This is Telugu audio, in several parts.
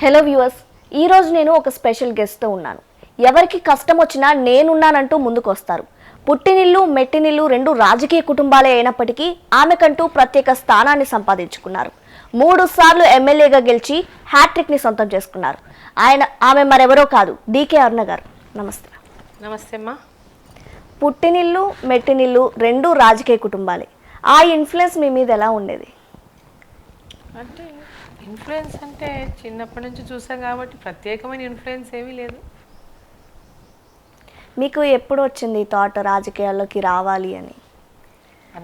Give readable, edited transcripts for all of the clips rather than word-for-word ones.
హలో వ్యూవర్స్, ఈరోజు నేను ఒక స్పెషల్ గెస్ట్తో ఉన్నాను. ఎవరికి కష్టం వచ్చినా నేనున్నానంటూ ముందుకు వస్తారు. పుట్టినిల్లు మెట్టినిల్లు రెండు రాజకీయ కుటుంబాలే అయినప్పటికీ ఆమెకంటూ ప్రత్యేక స్థానాన్ని సంపాదించుకున్నారు. 3 సార్లు ఎమ్మెల్యేగా గెలిచి హ్యాట్రిక్ని సొంతం చేసుకున్నారు. ఆమె మరెవరో కాదు, డీకే అరుణ గారు. నమస్తే. నమస్తే అమ్మా. పుట్టినిల్లు మెట్టినిల్లు రెండు రాజకీయ కుటుంబాలే. ఆ ఇన్ఫ్లుయెన్స్ మీ మీద ఎలా ఉండేది? అంటే ఇన్ఫ్లుయెన్స్ అంటే చిన్నప్పటి నుంచి చూసాం కాబట్టి ప్రత్యేకమైన ఇన్ఫ్లుయెన్స్ ఏమీ లేదు. మీకు ఎప్పుడు వచ్చింది థాట్ రాజకీయాల్లోకి రావాలి అని?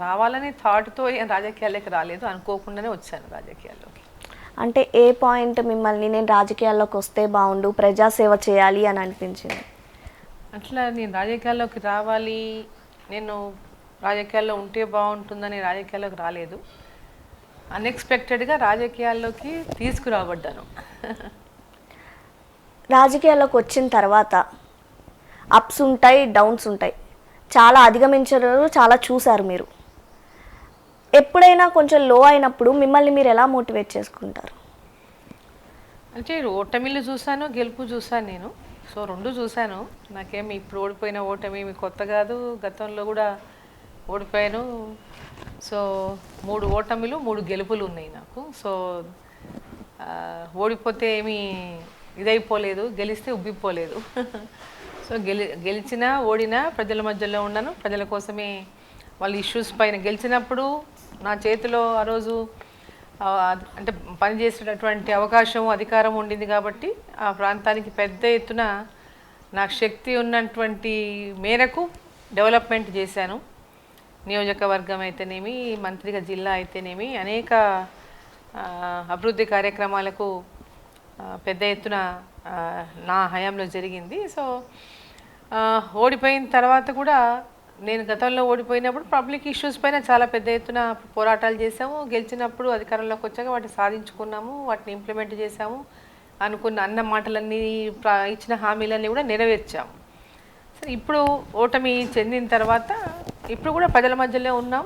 రావాలని థాట్తో రాజకీయాల్లోకి రాలేదు, అనుకోకుండానే వచ్చాను రాజకీయాల్లోకి. అంటే ఏ పాయింట్ మిమ్మల్ని నేను రాజకీయాల్లోకి వస్తే బాగుండు, ప్రజాసేవ చేయాలి అని అనిపించింది? అట్లా నేను రాజకీయాల్లోకి రావాలి, నేను రాజకీయాల్లో ఉంటే బాగుంటుందని రాజకీయాల్లోకి రాలేదు. అన్ఎక్స్పెక్టెడ్గా రాజకీయాల్లోకి తీసుకురాబడ్డాను. రాజకీయాల్లోకి వచ్చిన తర్వాత అప్స్ ఉంటాయి, డౌన్స్ ఉంటాయి. చాలా అధిగమించారు, చాలా చూశారు మీరు. ఎప్పుడైనా కొంచెం లో అయినప్పుడు మిమ్మల్ని మీరు ఎలా మోటివేట్ చేసుకుంటారు? అంటే ఓటమిలు చూశాను, గెలుపు చూశాను నేను. సో రెండు చూశాను. నాకేమి ఇప్పుడు ఓడిపోయిన ఓటమి ఏమి కొత్త కాదు, గతంలో కూడా ఓడిపోయాను. సో 3 ఓటమిలు 3 గెలుపులు ఉన్నాయి నాకు. సో ఓడిపోతే ఏమీ ఇదైపోలేదు, గెలిస్తే ఉబ్బిపోలేదు. సో గెలిచినా ఓడినా ప్రజల మధ్యలో ఉన్నాను, ప్రజల కోసమే. వాళ్ళ ఇష్యూస్ పైన గెలిచినప్పుడు నా చేతిలో ఆ రోజు అంటే పనిచేసేటటువంటి అవకాశం, అధికారం ఉండింది కాబట్టి ఆ ప్రాంతానికి పెద్ద ఎత్తున నాకు శక్తి ఉన్నటువంటి మేరకు డెవలప్మెంట్ చేశాను. నియోజకవర్గం అయితేనేమి, మంత్రిగా జిల్లా అయితేనేమి, అనేక అభివృద్ధి కార్యక్రమాలకు పెద్ద ఎత్తున నా హయాంలో జరిగింది. సో ఓడిపోయిన తర్వాత కూడా నేను గతంలో ఓడిపోయినప్పుడు పబ్లిక్ ఇష్యూస్ పైన చాలా పెద్ద ఎత్తున పోరాటాలు చేసాము. గెలిచినప్పుడు అధికారంలోకి వచ్చాక వాటిని సాధించుకున్నాము, వాటిని ఇంప్లిమెంట్ చేసాము. అన్న మాటలన్నీ, ఇచ్చిన హామీలన్నీ కూడా నెరవేర్చాము. సో ఇప్పుడు ఓటమి చెందిన తర్వాత ఇప్పుడు కూడా ప్రజల మధ్యలో ఉన్నాం,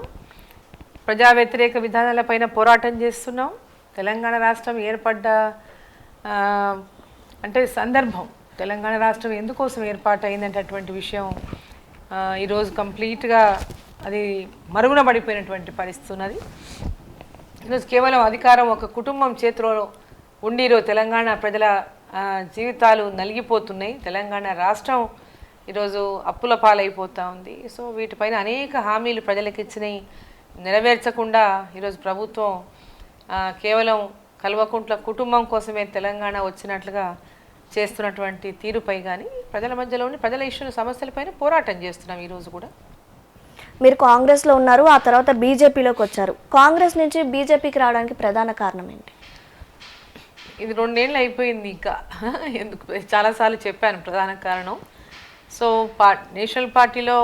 ప్రజా వ్యతిరేక విధానాలపైన పోరాటం చేస్తున్నాం. తెలంగాణ రాష్ట్రం ఏర్పడ్డ అంటే సందర్భం, తెలంగాణ రాష్ట్రం ఎందుకోసం ఏర్పాటైందనేటటువంటి విషయం ఈరోజు కంప్లీట్గా అది మరుగున పడిపోయినటువంటి పరిస్థితి ఉన్నది. ఈరోజు కేవలం అధికారం ఒక కుటుంబం చేతిలో ఉండి ఈరోజు తెలంగాణ ప్రజల జీవితాలు నలిగిపోతున్నాయి. తెలంగాణ రాష్ట్రం ఈరోజు అప్పుల పాలైపోతూ ఉంది. సో వీటిపైన అనేక హామీలు ప్రజలకు ఇచ్చినాయి, నెరవేర్చకుండా ఈరోజు ప్రభుత్వం కేవలం కల్వకుంట్ల కుటుంబం కోసమే తెలంగాణ వచ్చినట్లుగా చేస్తున్నటువంటి తీరుపై కానీ ప్రజల మధ్యలో ఉండి ప్రజల ఇష్యూల సమస్యలపైన పోరాటం చేస్తున్నాం ఈరోజు కూడా. మీరు కాంగ్రెస్లో ఉన్నారు, ఆ తర్వాత బీజేపీలోకి వచ్చారు. కాంగ్రెస్ నుంచి బీజేపీకి రావడానికి ప్రధాన కారణం ఏంటి? ఇది 2 ఏళ్ళు అయిపోయింది. ఇంకా ఎందుకు చాలాసార్లు చెప్పాను ప్రధాన కారణం. సో నేషనల్ పార్టీలో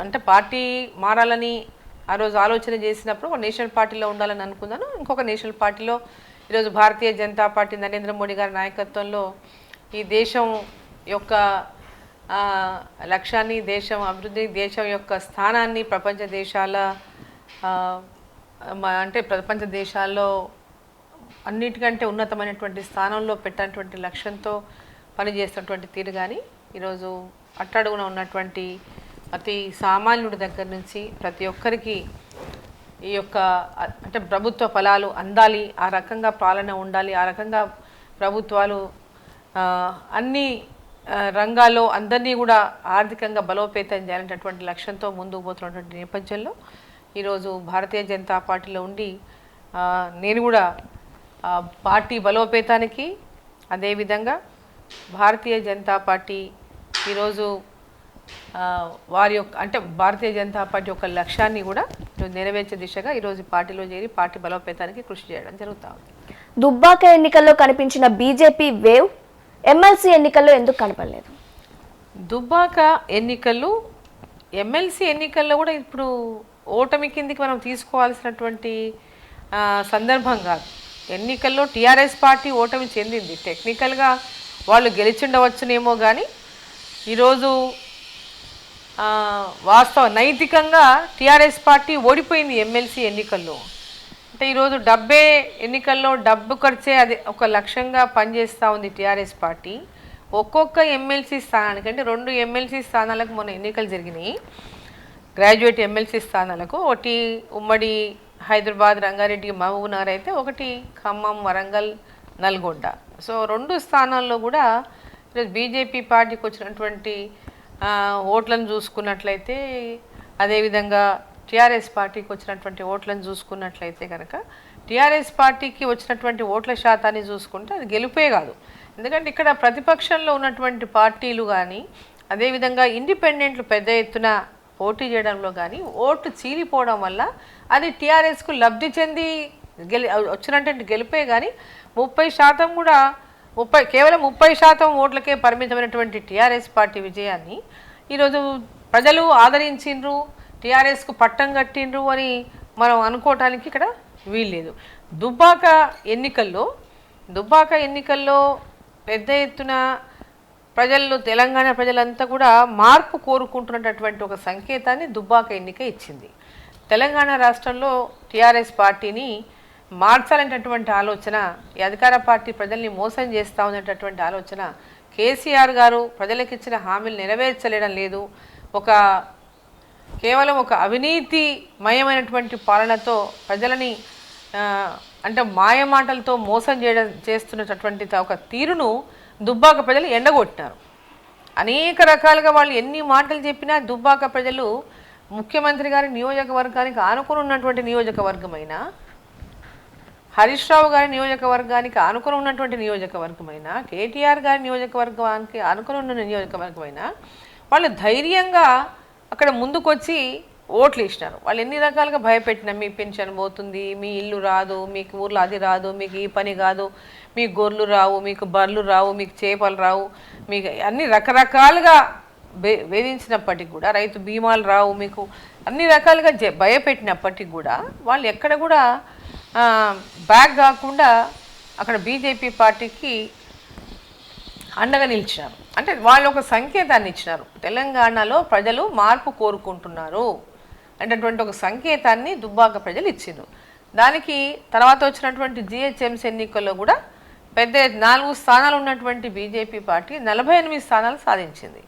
అంటే పార్టీ మారాలని ఆ రోజు ఆలోచన చేసినప్పుడు ఒక నేషనల్ పార్టీలో ఉండాలని అనుకున్నాను. ఇంకొక నేషనల్ పార్టీలో ఈరోజు భారతీయ జనతా పార్టీ నరేంద్ర మోడీ గారి నాయకత్వంలో ఈ దేశం యొక్క లక్ష్యాన్ని, దేశం అభివృద్ధి, దేశం యొక్క స్థానాన్ని ప్రపంచ దేశాల అంటే ప్రపంచ దేశాల్లో అన్నిటికంటే ఉన్నతమైనటువంటి స్థానంలో పెట్టినటువంటి లక్ష్యంతో పనిచేస్తున్నటువంటి తీరు కానీ ఈరోజు అట్టడుగున ఉన్నటువంటి ప్రతి సామాన్యుడి దగ్గర నుంచి ప్రతి ఒక్కరికి ఈ యొక్క అంటే ప్రభుత్వ ఫలాలు అందాలి, ఆ రకంగా పాలన ఉండాలి, ఆ రకంగా ప్రభుత్వాలు అన్ని రంగాల్లో అందరినీ కూడా ఆర్థికంగా బలోపేతం చేయాలనేటటువంటి లక్ష్యంతో ముందుకు పోతున్నటువంటి నేపథ్యంలో ఈరోజు భారతీయ జనతా పార్టీలో ఉండి నేను కూడా పార్టీ బలోపేతానికి, అదేవిధంగా భారతీయ జనతా పార్టీ ఈరోజు వారి యొక్క అంటే భారతీయ జనతా పార్టీ యొక్క లక్ష్యాన్ని కూడా నెరవేర్చే దిశగా ఈరోజు పార్టీలో చేరి పార్టీ బలోపేతానికి కృషి చేయడం జరుగుతూ ఉంది. దుబ్బాక ఎన్నికల్లో కనిపించిన బీజేపీ వేవ్ ఎమ్మెల్సీ ఎన్నికల్లో ఎందుకు కనపడలేదు? దుబ్బాక ఎన్నికలు, ఎమ్మెల్సీ ఎన్నికల్లో కూడా ఇప్పుడు ఓటమి కిందికి మనం తీసుకోవాల్సినటువంటి సందర్భం కాదు. ఎన్నికల్లో టీఆర్ఎస్ పార్టీ ఓటమి చెందింది. టెక్నికల్గా వాళ్ళు గెలిచిండవచ్చునేమో కానీ ఈరోజు వాస్తవ నైతికంగా టీఆర్ఎస్ పార్టీ ఓడిపోయింది ఎమ్మెల్సీ ఎన్నికల్లో. అంటే ఈరోజు డబ్బే ఎన్నికల్లో డబ్బు ఖర్చే అది ఒక లక్ష్యంగా పనిచేస్తూ ఉంది టీఆర్ఎస్ పార్టీ. ఒక్కొక్క ఎమ్మెల్సీ స్థానానికి అంటే 2 ఎమ్మెల్సీ స్థానాలకు మొన్న ఎన్నికలు జరిగినాయి. గ్రాడ్యుయేట్ ఎమ్మెల్సీ స్థానాలకు ఒకటి ఉమ్మడి హైదరాబాద్ రంగారెడ్డి మహబూబ్నగర్ అయితే, ఒకటి ఖమ్మం వరంగల్ నల్గొండ. సో 2 స్థానాల్లో కూడా ఈరోజు బీజేపీ పార్టీకి వచ్చినటువంటి ఓట్లను చూసుకున్నట్లయితే, అదేవిధంగా టీఆర్ఎస్ పార్టీకి వచ్చినటువంటి ఓట్లను చూసుకున్నట్లయితే కనుక టీఆర్ఎస్ పార్టీకి వచ్చినటువంటి ఓట్ల శాతాన్ని చూసుకుంటే అది గెలుపే కాదు. ఎందుకంటే ఇక్కడ ప్రతిపక్షంలో ఉన్నటువంటి పార్టీలు కానీ అదేవిధంగా ఇండిపెండెంట్లు పెద్ద ఎత్తున పోటీ చేయడంలో కానీ ఓటు చీలిపోవడం వల్ల అది టీఆర్ఎస్కు లబ్ధి చెంది వచ్చినటువంటి గెలిపే కానీ 30% కూడా కేవలం 30% ఓట్లకే పరిమితమైనటువంటి టీఆర్ఎస్ పార్టీ విజయాన్ని ఈరోజు ప్రజలు ఆదరించిండ్రు, టీఆర్ఎస్కు పట్టం కట్టిండ్రు అని మనం అనుకోవటానికి ఇక్కడ వీల్లేదు. దుబ్బాక ఎన్నికల్లో పెద్ద ఎత్తున తెలంగాణ ప్రజలంతా కూడా మార్పు కోరుకుంటున్నటువంటి ఒక సంకేతాన్ని దుబ్బాక ఎన్నిక ఇచ్చింది. తెలంగాణ రాష్ట్రంలో టీఆర్ఎస్ పార్టీని మార్చాలనేటటువంటి ఆలోచన, ఈ అధికార పార్టీ ప్రజల్ని మోసం చేస్తూ ఉన్నటువంటి ఆలోచన, కేసీఆర్ గారు ప్రజలకు ఇచ్చిన హామీలు నెరవేర్చలేడం లేదు, కేవలం ఒక అవినీతిమయమైనటువంటి పాలనతో ప్రజలని అంటే మాయమాటలతో మోసం చేస్తున్నటువంటి ఒక తీరును దుబ్బాక ప్రజలు ఎండగొట్టినారు. అనేక రకాలుగా వాళ్ళు ఎన్ని మాటలు చెప్పినా దుబ్బాక ప్రజలు ముఖ్యమంత్రి గారి నియోజకవర్గానికి ఆనుకుని ఉన్నటువంటి నియోజకవర్గమైన, హరీష్ రావు గారి నియోజకవర్గానికి ఆనుకుని ఉన్నటువంటి నియోజకవర్గమైన, కేటీఆర్ గారి నియోజకవర్గానికి ఆనుకుని ఉన్న నియోజకవర్గమైన వాళ్ళు ధైర్యంగా అక్కడ ముందుకొచ్చి ఓట్లు వేసినారు. వాళ్ళు ఎన్ని రకాలుగా భయపెట్టినా, మీ పెన్షన్ పోతుంది, మీ ఇల్లు రాదు, మీకు ఊర్లో అది రాదు, మీకు ఈ పని కాదు, మీకు గొర్రెలు రావు, మీకు బర్రెలు రావు, మీకు చేపలు రావు, మీకు అన్ని రకరకాలుగా వేధించినప్పటికి కూడా, రైతు బీమాలు రావు, మీకు అన్ని రకాలుగా భయపెట్టినప్పటికి కూడా వాళ్ళు ఎక్కడ కూడా బ్యాక్ కాకుండా అక్కడ బీజేపీ పార్టీకి అండగా నిలిచినారు. అంటే వాళ్ళు ఒక సంకేతాన్ని ఇచ్చినారు, తెలంగాణలో ప్రజలు మార్పు కోరుకుంటున్నారు అనేటటువంటి ఒక సంకేతాన్ని దుబ్బాక ప్రజలు ఇచ్చిండ్రు. దానికి తర్వాత వచ్చినటువంటి జిహెచ్ఎంసీ ఎన్నికల్లో కూడా పెద్ద 4 స్థానాలు ఉన్నటువంటి బీజేపీ పార్టీ 48 స్థానాలు సాధించింది.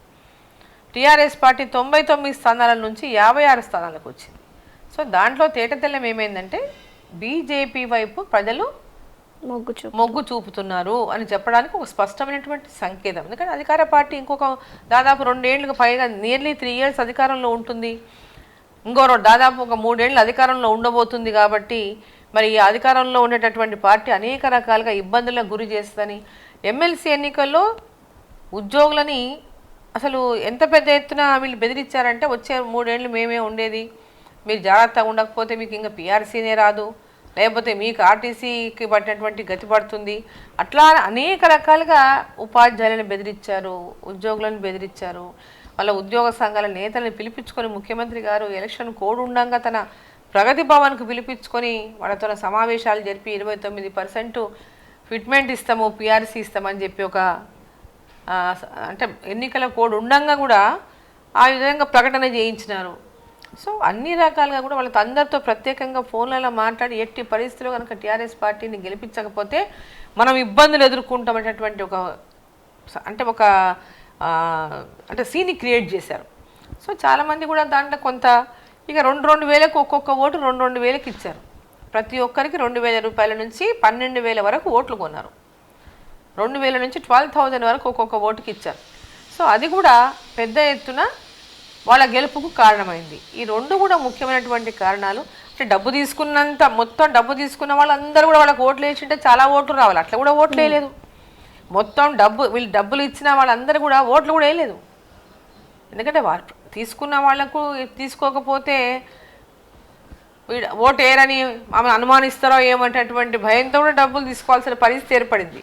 టీఆర్ఎస్ పార్టీ 99 స్థానాల నుంచి 56 స్థానాలకు వచ్చింది. సో దాంట్లో తేటతెల్లం ఏమైందంటే బీజేపీ వైపు ప్రజలు మొగ్గు చూపుతున్నారు అని చెప్పడానికి ఒక స్పష్టమైనటువంటి సంకేతం. ఎందుకంటే అధికార పార్టీ ఇంకొక దాదాపు 2 ఏళ్లకు పైగా, నియర్లీ 3 years అధికారంలో ఉంటుంది, ఇంకో దాదాపు ఒక 3 ఏళ్ళు అధికారంలో ఉండబోతుంది. కాబట్టి మరి ఈ అధికారంలో ఉండేటటువంటి పార్టీ అనేక రకాలుగా ఇబ్బందులకు గురి చేస్తుందని, ఎమ్మెల్సీ ఎన్నికల్లో ఉద్యోగులని అసలు ఎంత పెద్ద ఎత్తున వీళ్ళు బెదిరించారంటే, వచ్చే 3 ఏళ్ళు మేమే ఉండేది, మీరు జాగ్రత్తగా ఉండకపోతే మీకు ఇంకా పీఆర్సీనే రాదు, లేకపోతే మీకు ఆర్టీసీకి పట్టినటువంటి గతి పడుతుంది, అట్లా అనేక రకాలుగా ఉపాధ్యాయులను బెదిరించారు, ఉద్యోగులను బెదిరించారు. వాళ్ళ ఉద్యోగ సంఘాల నేతలను పిలిపించుకొని ముఖ్యమంత్రి గారు ఎలక్షన్ కోడ్ ఉండగా తన ప్రగతి భవన్కు పిలిపించుకొని వాళ్ళతో సమావేశాలు జరిపి 29% ఫిట్మెంట్ ఇస్తాము, పీఆర్సీ ఇస్తామని చెప్పి ఒక అంటే ఎన్నికల కోడ్ ఉండగా కూడా ఆ విధంగా ప్రకటన చేయించినారు. సో అన్ని రకాలుగా కూడా వాళ్ళతో అందరితో ప్రత్యేకంగా ఫోన్లలో మాట్లాడి ఎట్టి పరిస్థితుల్లో కనుక టీఆర్ఎస్ పార్టీని గెలిపించకపోతే మనం ఇబ్బందులు ఎదుర్కొంటామనేటటువంటి అంటే సీన్ని క్రియేట్ చేశారు. సో చాలామంది కూడా దాంట్లో కొంత ఇక 2 వేలకు ఒక్కొక్క ఓటు 2 వేలకు ఇచ్చారు. ప్రతి ఒక్కరికి 2,000 రూపాయల నుంచి 12,000 వరకు ఓట్లు కొన్నారు. 2,000 నుంచి 12,000 వరకు ఒక్కొక్క ఓటుకి ఇచ్చారు. సో అది కూడా పెద్ద ఎత్తున వాళ్ళ గెలుపుకు కారణమైంది. ఈ 2 కూడా ముఖ్యమైనటువంటి కారణాలు. అంటే మొత్తం డబ్బు తీసుకున్న వాళ్ళందరూ కూడా వాళ్ళకి ఓట్లు వేసింటే చాలా ఓట్లు రావాలి, అట్లా కూడా ఓట్లు వేయలేదు. మొత్తం వీళ్ళు డబ్బులు ఇచ్చిన వాళ్ళందరూ కూడా ఓట్లు కూడా వేయలేదు. ఎందుకంటే వాళ్ళు తీసుకున్న వాళ్లకు తీసుకోకపోతే ఓటు వేయరని ఆమె అనుమానిస్తారో ఏమంటేటువంటి భయంతో కూడా డబ్బులు తీసుకోవాల్సిన పరిస్థితి ఏర్పడింది.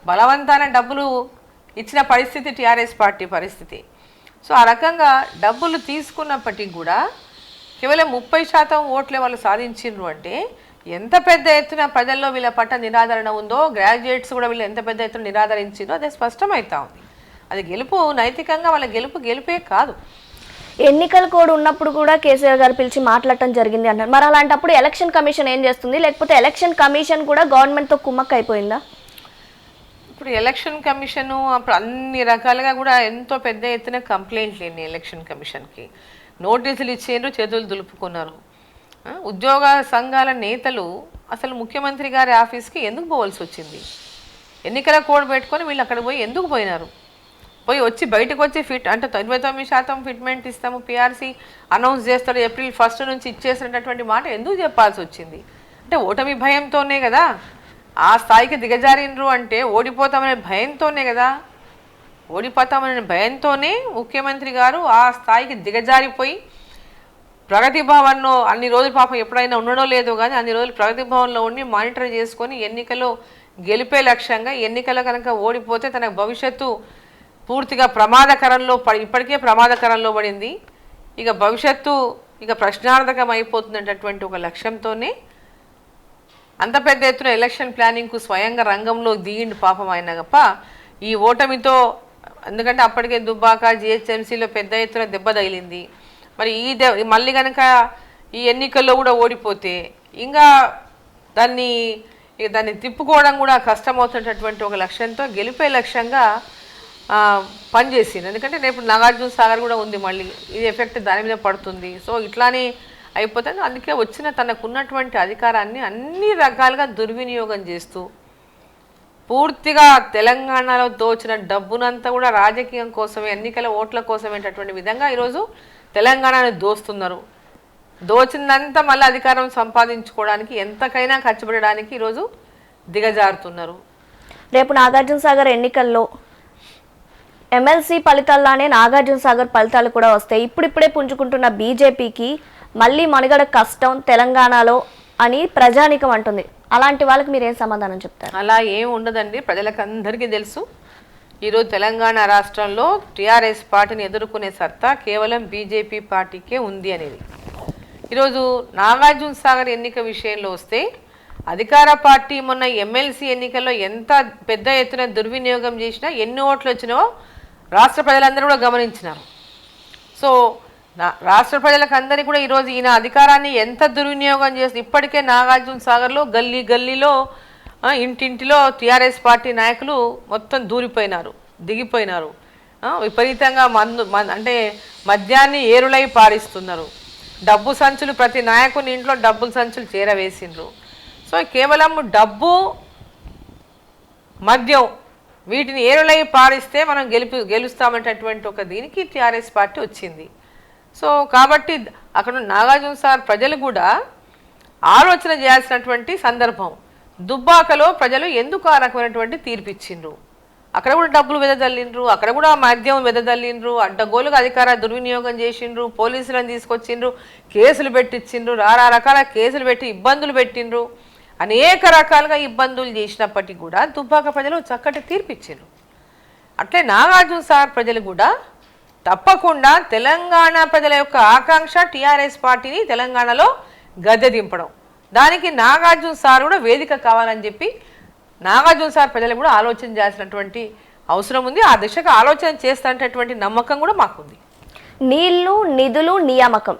బలవంతాన డబ్బులు ఇచ్చిన పరిస్థితి టీఆర్ఎస్ పార్టీ పరిస్థితి. సో ఆ రకంగా డబ్బులు తీసుకున్నప్పటికీ కూడా కేవలం 30% ఓట్లే వాళ్ళు సాధించిండ్రు అంటే ఎంత పెద్ద ఎత్తున ప్రజల్లో వీళ్ళ పట్ల నిరాదరణ ఉందో, గ్రాడ్యుయేట్స్ కూడా వీళ్ళు ఎంత పెద్ద ఎత్తున నిరాదరించిందో అదే స్పష్టమవుతా ఉంది. అది గెలుపు నైతికంగా వాళ్ళ గెలుపే కాదు. ఎన్నికల కోడ్ ఉన్నప్పుడు కూడా కేసీఆర్ గారు పిలిచి మాట్లాడటం జరిగింది అన్నారు. మరి అలాంటప్పుడు ఎలక్షన్ కమిషన్ ఏం చేస్తుంది? లేకపోతే ఎలక్షన్ కమిషన్ కూడా గవర్నమెంట్తో కుమ్మక్క అయిపోయిందా? ఇప్పుడు ఎలక్షన్ కమిషన్ అప్పుడు అన్ని రకాలుగా కూడా ఎంతో పెద్ద ఎత్తున కంప్లైంట్లు లేని ఎలక్షన్ కమిషన్కి నోటీసులు ఇచ్చేందుకు చేతులు దులుపుకున్నారు. ఉద్యోగ సంఘాల నేతలు అసలు ముఖ్యమంత్రి గారి ఆఫీస్కి ఎందుకు పోవాల్సి వచ్చింది? ఎన్నికల కోడ్ పెట్టుకొని వీళ్ళు అక్కడ పోయి ఎందుకు పోయినారు? పోయి వచ్చి బయటకు వచ్చి అంటే 99% ఫిట్మెంట్ ఇస్తాము, పిఆర్సీ అనౌన్స్ చేస్తారు ఏప్రిల్ 1 నుంచి ఇచ్చేసినటువంటి మాట ఎందుకు చెప్పాల్సి వచ్చింది? అంటే ఓటమి భయంతోనే కదా ఆ స్థాయికి దిగజారినరు. అంటే ఓడిపోతామనే భయంతోనే కదా, ఓడిపోతామనే భయంతోనే ముఖ్యమంత్రి గారు ఆ స్థాయికి దిగజారిపోయి ప్రగతి భవన్లో అన్ని రోజులు పాపం ఎప్పుడైనా ఉండడో లేదో కానీ అన్ని రోజులు ప్రగతి భవన్లో ఉండి మానిటర్ చేసుకొని ఎన్నికల్లో గెలిపే లక్ష్యంగా, ఎన్నికల కనుక ఓడిపోతే తన భవిష్యత్తు పూర్తిగా ప్రమాదకరంలో ఇప్పటికే ప్రమాదకరంలో పడింది, ఇక భవిష్యత్తు ఇక ప్రశ్నార్థకం అయిపోతున్నటువంటి ఒక లక్ష్యంతోనే అంత పెద్ద ఎత్తున ఎలక్షన్ ప్లానింగ్కు స్వయంగా రంగంలో దిగిండు పాపం ఆయన గప్ప ఈ ఓటమితో. ఎందుకంటే అప్పటికే దుబ్బాక జిహెచ్ఎంసీలో పెద్ద ఎత్తున దెబ్బ తగిలింది. మరి మళ్ళీ కనుక ఈ ఎన్నికల్లో కూడా ఓడిపోతే ఇంకా దాన్ని తిప్పుకోవడం కూడా కష్టమవుతున్నటువంటి ఒక లక్ష్యంతో గెలిపే లక్ష్యంగా పనిచేసింది. ఎందుకంటే రేపు నాగార్జున సాగర్ కూడా ఉంది, మళ్ళీ ఇది ఎఫెక్ట్ దాని మీద పడుతుంది. సో ఇట్లానే అయిపోతుంది. అందుకే వచ్చిన తనకున్నటువంటి అధికారాన్ని అన్ని రకాలుగా దుర్వినియోగం చేస్తూ పూర్తిగా తెలంగాణలో దోచిన డబ్బునంతా కూడా రాజకీయం కోసమే, ఎన్నికల ఓట్ల కోసమేటటువంటి విధంగా ఈరోజు తెలంగాణను దోస్తున్నారు. దోచిందంతా మళ్ళీ అధికారం సంపాదించుకోవడానికి ఎంతకైనా ఖర్చు పెట్టడానికి ఈరోజు దిగజారుతున్నారు. రేపు నాగార్జున సాగర్ ఎన్నికల్లో ఎమ్మెల్సీ ఫలితాల్లానే నాగార్జున సాగర్ ఫలితాలు కూడా వస్తాయి. ఇప్పుడిప్పుడే పుంజుకుంటున్న బీజేపీకి మళ్ళీ మనుగడ కష్టం తెలంగాణలో అని ప్రజానికం అంటుంది. అలాంటి వాళ్ళకి మీరేం సమాధానం చెప్తారు? అలా ఏం ఉండదండి, ప్రజలకు అందరికీ తెలుసు. ఈరోజు తెలంగాణ రాష్ట్రంలో టీఆర్ఎస్ పార్టీని ఎదుర్కొనే సత్తా కేవలం బీజేపీ పార్టీకే ఉంది అనేది. ఈరోజు నాగార్జున సాగర్ ఎన్నిక విషయంలో వస్తే అధికార పార్టీ మొన్న ఎమ్మెల్సీ ఎన్నికల్లో ఎంత పెద్ద ఎత్తున దుర్వినియోగం చేసినా, ఎన్ని ఓట్లు వచ్చినావో రాష్ట్ర ప్రజలందరూ కూడా గమనించినారు. సో రాష్ట్ర ప్రజలకు అందరికీ కూడా ఈరోజు ఈయన అధికారాన్ని ఎంత దుర్వినియోగం చేసి ఇప్పటికే నాగార్జున సాగర్లో గల్లీ గల్లీలో ఇంటింటిలో టీఆర్ఎస్ పార్టీ నాయకులు మొత్తం దూరిపోయినారు, దిగిపోయినారు. విపరీతంగా అంటే మద్యాన్ని ఏరులై పారిస్తున్నారు. డబ్బు సంచులు ప్రతి నాయకుని ఇంట్లో డబ్బుల సంచులు చేరవేసిండ్రు. సో కేవలం డబ్బు మద్యం వీటిని ఏరులై పారిస్తే మనం గెలుస్తామనేటటువంటి ఒక దీనికి టీఆర్ఎస్ పార్టీ వచ్చింది. సో కాబట్టి అక్కడ నాగార్జున సాగర్ ప్రజలు కూడా ఆలోచన చేయాల్సినటువంటి సందర్భం. దుబ్బాకలో ప్రజలు ఎందుకు ఆ రకమైనటువంటి తీర్పు ఇచ్చిండ్రు? అక్కడ కూడా డబ్బులు వెదజల్లిండ్రు, అక్కడ కూడా మద్యం వెదజల్లిండ్రు, అడ్డగోలుగా అధికార దుర్వినియోగం చేసిండ్రు, పోలీసులను తీసుకొచ్చిండ్రు, కేసులు పెట్టించిండ్రు, రకరకాల కేసులు పెట్టి ఇబ్బందులు పెట్టిండ్రు, అనేక రకాలుగా ఇబ్బందులు చేసినప్పటికీ కూడా దుబ్బాక ప్రజలు చక్కటి తీర్పు ఇచ్చిండ్రు. అట్లే నాగార్జున సాగర్ ప్రజలు కూడా తప్పకుండా తెలంగాణ ప్రజల యొక్క ఆకాంక్ష టీఆర్ఎస్ పార్టీని తెలంగాణలో గద్దె దింపడం, దానికి నాగార్జున సార్ కూడా వేదిక కావాలని చెప్పి నాగార్జున సార్ ప్రజలు కూడా ఆలోచన చేయాల్సినటువంటి అవసరం ఉంది. ఆ దిశగా ఆలోచన చేస్తున్నటువంటి నమ్మకం కూడా మాకుంది. నీళ్లు, నిధులు, నియామకం